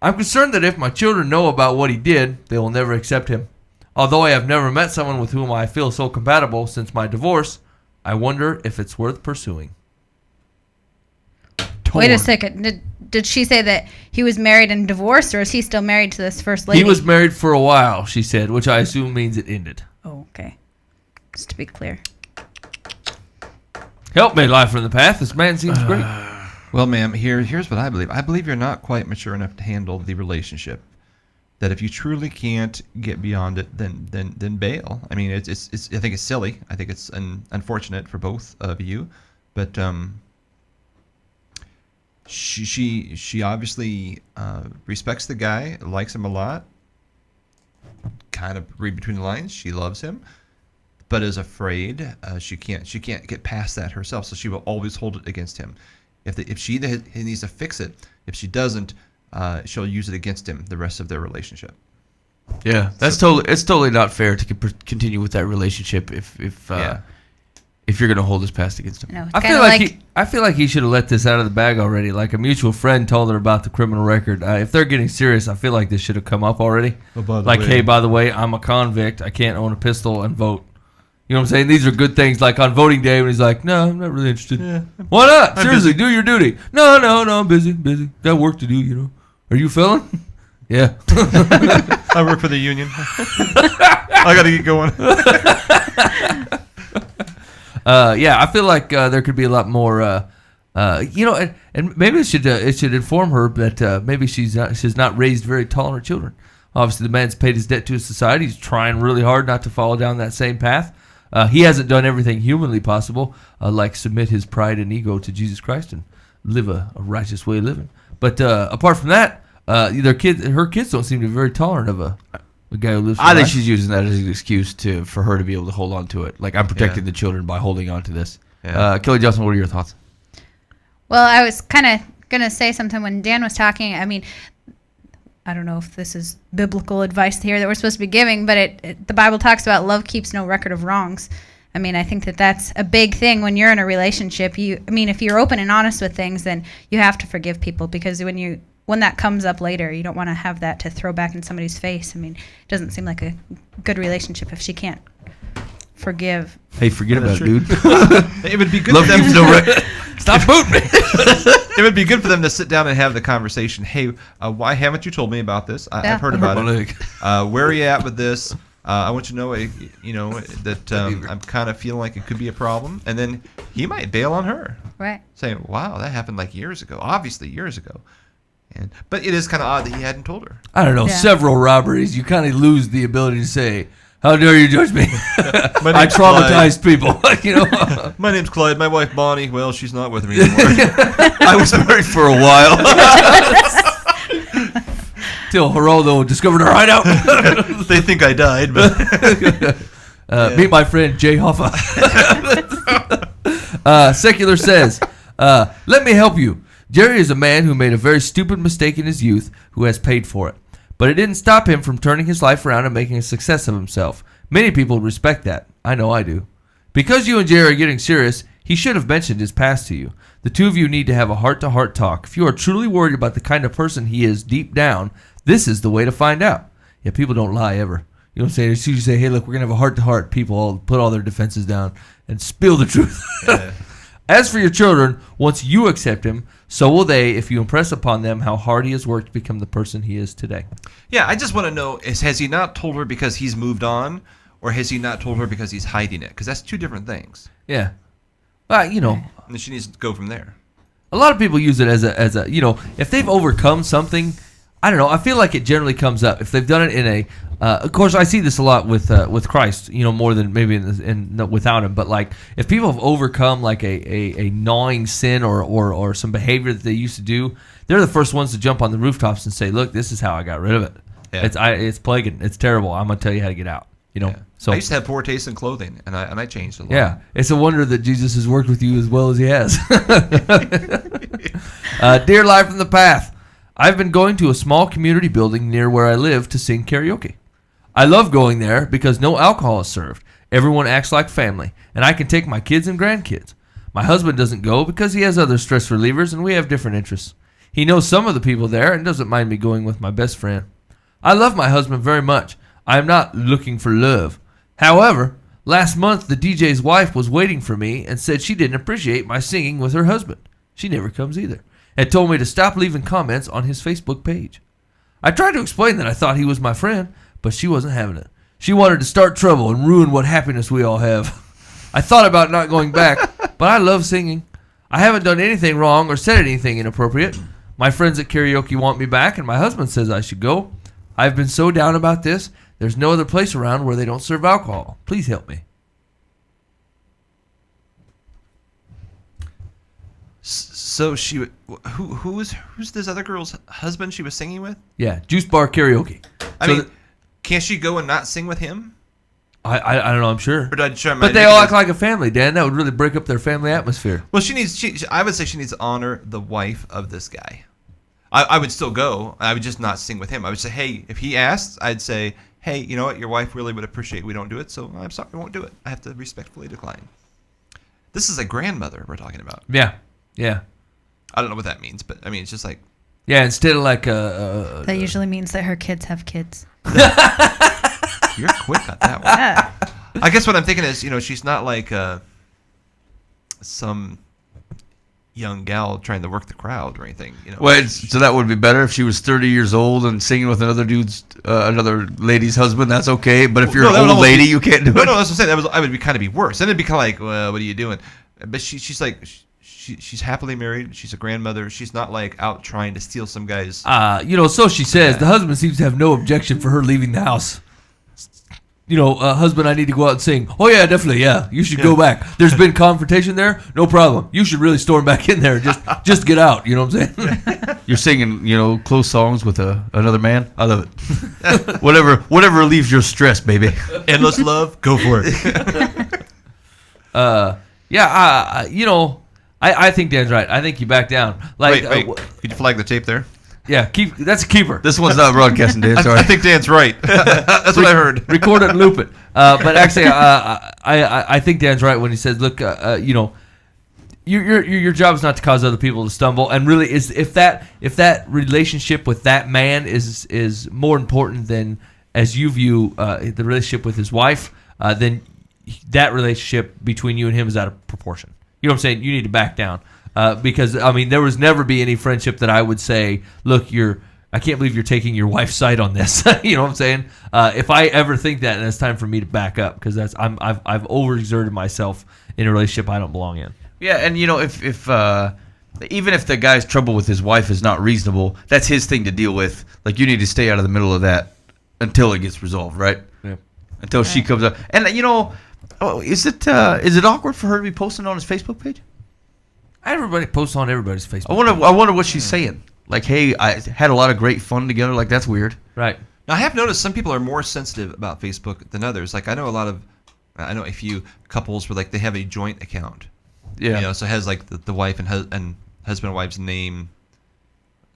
I'm concerned that if my children know about what he did, they will never accept him. Although I have never met someone with whom I feel so compatible since my divorce, I wonder if it's worth pursuing. Wait a second. Did she say that he was married and divorced, or is he still married to this first lady? He was married for a while, she said, which I assume means it ended. Oh, okay. Just to be clear. Help me, Life from the Path. This man seems great. Well, ma'am, here's what I believe. I believe you're not quite mature enough to handle the relationship. That if you truly can't get beyond it, then bail. I mean, it's I think it's silly. I think it's unfortunate for both of you, but she obviously respects the guy, likes him a lot. Kind of read between the lines. She loves him, but is afraid she can't get past that herself. So she will always hold it against him. If she needs to fix it, if she doesn't, she'll use it against him the rest of their relationship. Yeah, it's totally not fair to continue with that relationship if you're gonna hold his past against him. No, it's I feel like he should have let this out of the bag already. Like a mutual friend told her about the criminal record. If they're getting serious, I feel like this should have come up already. Oh, by the like, way. hey, by the way, I'm a convict. I can't own a pistol and vote. You know what I'm saying? These are good things. Like on voting day, when he's like, "No, I'm not really interested." Yeah. Why not? Seriously, do your duty. No, I'm busy. Got work to do. You know. Are you a felon? Yeah. I work for the union. I got to get going. Yeah, I feel like there could be a lot more, and maybe it should inform her that maybe she's not raised very tolerant children. Obviously, the man's paid his debt to his society. He's trying really hard not to follow down that same path. He hasn't done everything humanly possible, like submit his pride and ego to Jesus Christ and live a righteous way of living. But apart from that, her kids don't seem to be very tolerant of a guy who lives. I think she's using that as an excuse for her to be able to hold on to it. Like, I'm protecting the children by holding on to this. Yeah. Keli Johnson, what are your thoughts? Well, I was kind of going to say something when Dan was talking. I mean, I don't know if this is biblical advice here that we're supposed to be giving, but the Bible talks about love keeps no record of wrongs. I mean, I think that's a big thing when you're in a relationship. If you're open and honest with things, then you have to forgive people, because when that comes up later, you don't want to have that to throw back in somebody's face. I mean, it doesn't seem like a good relationship if she can't forgive. Hey, forget about it, dude. It would be good for them Stop booting me. It would be good for them to sit down and have the conversation. Hey, why haven't you told me about this? I've heard about it. Where are you at with this? I want you to know, that I'm kind of feeling like it could be a problem, and then he might bail on her. Right. saying, "Wow, that happened like years ago. Obviously, years ago." But it is kind of odd that he hadn't told her. I don't know. Yeah. Several robberies, you kind of lose the ability to say, "How dare you judge me? My I name's traumatized people." You know. My name's Clyde. My wife Bonnie. Well, she's not with me anymore. I was married for a while. Till Geraldo discovered her hideout. They think I died, but Meet my friend Jay Hoffa. Secular says, "Let me help you. Jerry is a man who made a very stupid mistake in his youth, who has paid for it. But it didn't stop him from turning his life around and making a success of himself. Many people respect that. I know I do. Because you and Jerry are getting serious, he should have mentioned his past to you. The two of you need to have a heart-to-heart talk. If you are truly worried about the kind of person he is deep down, this is the way to find out." Yeah, people don't lie ever. You know what I'm saying? As soon as you say, "Hey, look, we're going to have a heart-to-heart," people all put all their defenses down and spill the truth. As for your children, once you accept him, so will they if you impress upon them how hard he has worked to become the person he is today. yeah, I just want to know: has he not told her because he's moved on, or has he not told her because he's hiding it? Because that's two different things. Yeah. Well, you know, And she needs to go from there. a lot of people use it as a you know, if they've overcome something, I don't know, I feel like it generally comes up. If they've done it in a, of course, I see this a lot with Christ, you know, more than maybe without him. But like, if people have overcome like a gnawing sin or some behavior that they used to do, they're the first ones to jump on the rooftops and say, "Look, this is how I got rid of it. Yeah. It's plaguing. It's terrible. I'm gonna tell you how to get out." You know. Yeah. So I used to have poor taste in clothing, and I changed a lot. yeah, it's a wonder that Jesus has worked with you as well as he has. Dear Live from the Path, I've been going to a small community building near where I live to sing karaoke. I love going there because no alcohol is served. Everyone acts like family, and I can take my kids and grandkids. My husband doesn't go because he has other stress relievers, and we have different interests. He knows some of the people there and doesn't mind me going with my best friend. I love my husband very much. I am not looking for love. However, last month the DJ's wife was waiting for me and said she didn't appreciate my singing with her husband. She never comes either. And told me to stop leaving comments on his Facebook page. I tried to explain that I thought he was my friend, but she wasn't having it. She wanted to start trouble and ruin what happiness we all have. I thought about not going back, but I love singing. I haven't done anything wrong or said anything inappropriate. My friends at karaoke want me back, and my husband says I should go. I've been so down about this. There's no other place around where they don't serve alcohol. Please help me. So who's this other girl's husband she was singing with? Yeah, Juice Bar Karaoke. I mean, can't she go and not sing with him? I don't know, I'm sure. Or did I try my But they all act like a family, Dan. That would really break up their family atmosphere. Well, I would say she needs to honor the wife of this guy. I would still go. I would just not sing with him. I would say, hey, if he asks, I'd say, hey, you know what? Your wife really would appreciate we don't do it, so I'm sorry, I won't do it. I have to respectfully decline. This is a grandmother we're talking about. Yeah, yeah. I don't know what that means, but I mean, it's just like... Yeah, instead of like that usually means that her kids have kids. You're quick on that one. Yeah. I guess what I'm thinking is, she's not like some young gal trying to work the crowd or anything. Well, so that would be better if she was 30 years old and singing with another lady's husband. That's okay. But if you're an old lady, you can't do it. No, that's what I'm saying. I would kind of be worse. Then it'd be kind of like, well, what are you doing? But she's like, she's happily married. She's a grandmother. She's not like out trying to steal some guy's. So she says. The husband seems to have no objection for her leaving the house. Husband, I need to go out and sing. Oh, yeah, definitely, yeah. You should go back. There's been confrontation there? No problem. You should really storm back in there. Just get out. You know what I'm saying? You're singing, close songs with another man? I love it. Whatever relieves your stress, baby. Endless love? Go for it. I think Dan's right. I think you back down. Like, wait. Could you flag the tape there? Yeah, that's a keeper. This one's not broadcasting, Dan. Sorry. I think Dan's right. That's what I heard. Record it and loop it. But actually, I think Dan's right when he says, "Look, your job is not to cause other people to stumble." And really, if that relationship with that man is more important than as you view the relationship with his wife, then that relationship between you and him is out of proportion. You know what I'm saying? You need to back down. Because there was never be any friendship that I would say, look, I can't believe you're taking your wife's side on this. You know what I'm saying? If I ever think that, then it's time for me to back up because I've overexerted myself in a relationship I don't belong in. Yeah, and if even if the guy's trouble with his wife is not reasonable, that's his thing to deal with. Like, you need to stay out of the middle of that until it gets resolved, right? Yeah. Until she comes up. And is it awkward for her to be posting on his Facebook page? Everybody posts on everybody's Facebook. I wonder what she's saying. Like, hey, I had a lot of great fun together. Like, that's weird. Right. Now, I have noticed some people are more sensitive about Facebook than others. Like, I know a few couples where like they have a joint account. Yeah. So it has like the wife and husband and wife's name.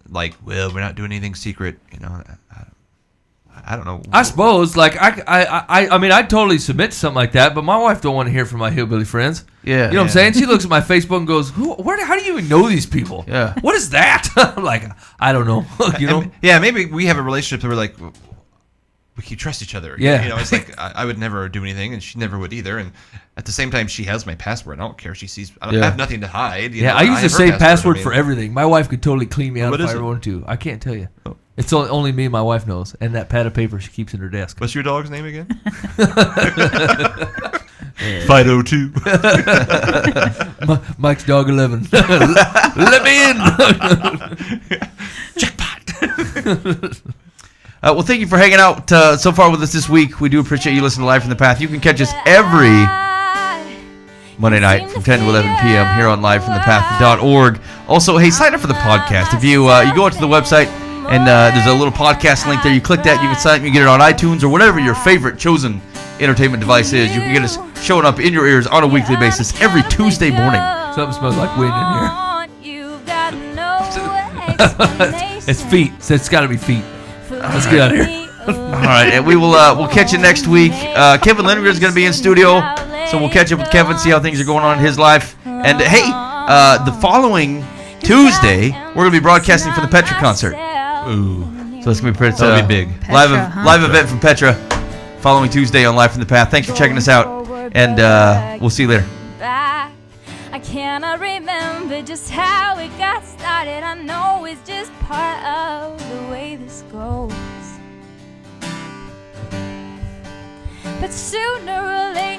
Like, well, we're not doing anything secret. I don't know. I suppose, like, I mean, I'd totally submit to something like that, but my wife don't want to hear from my hillbilly friends. Yeah. You know what I'm saying? She looks at my Facebook and goes, how do you even know these people? Yeah. What is that? I'm like, I don't know. Yeah, maybe we have a relationship that we're like, we can trust each other. Yeah. It's like I would never do anything, and she never would either. And at the same time, she has my password. I don't care. She sees. I have nothing to hide. I use the same password for everything. My wife could totally clean me out What if is I it? wanted to. I can't tell you. Oh. It's only me and my wife knows, and that pad of paper she keeps in her desk. What's your dog's name again? 502. Mike's dog 11. Let me in. Jackpot. Well, thank you for hanging out so far with us this week. We do appreciate you listening to Live from the Path. You can catch us every Monday night from 10 to 11 p.m. here on livefromthepath.org. Also, hey, sign up for the podcast. If you go to the website and there's a little podcast link there, you click that, you can sign up, you get it on iTunes or whatever your favorite chosen entertainment device is. You can get us showing up in your ears on a weekly basis every Tuesday morning. Something smells like wind in here. It's feet. So it's got to be feet. Let's get out of here. All right, and we'll catch you next week. Kevin Lindgren is going to be in studio, so we'll catch up with Kevin, see how things are going on in his life. And hey, the following Tuesday, we're going to be broadcasting from the Petra concert. Ooh. So it's going to be pretty That'll be big. live event from Petra following Tuesday on Live from the Path. Thanks for checking us out, and we'll see you later. I cannot remember just how it got started. I know it's just part of the way this goes. But sooner or later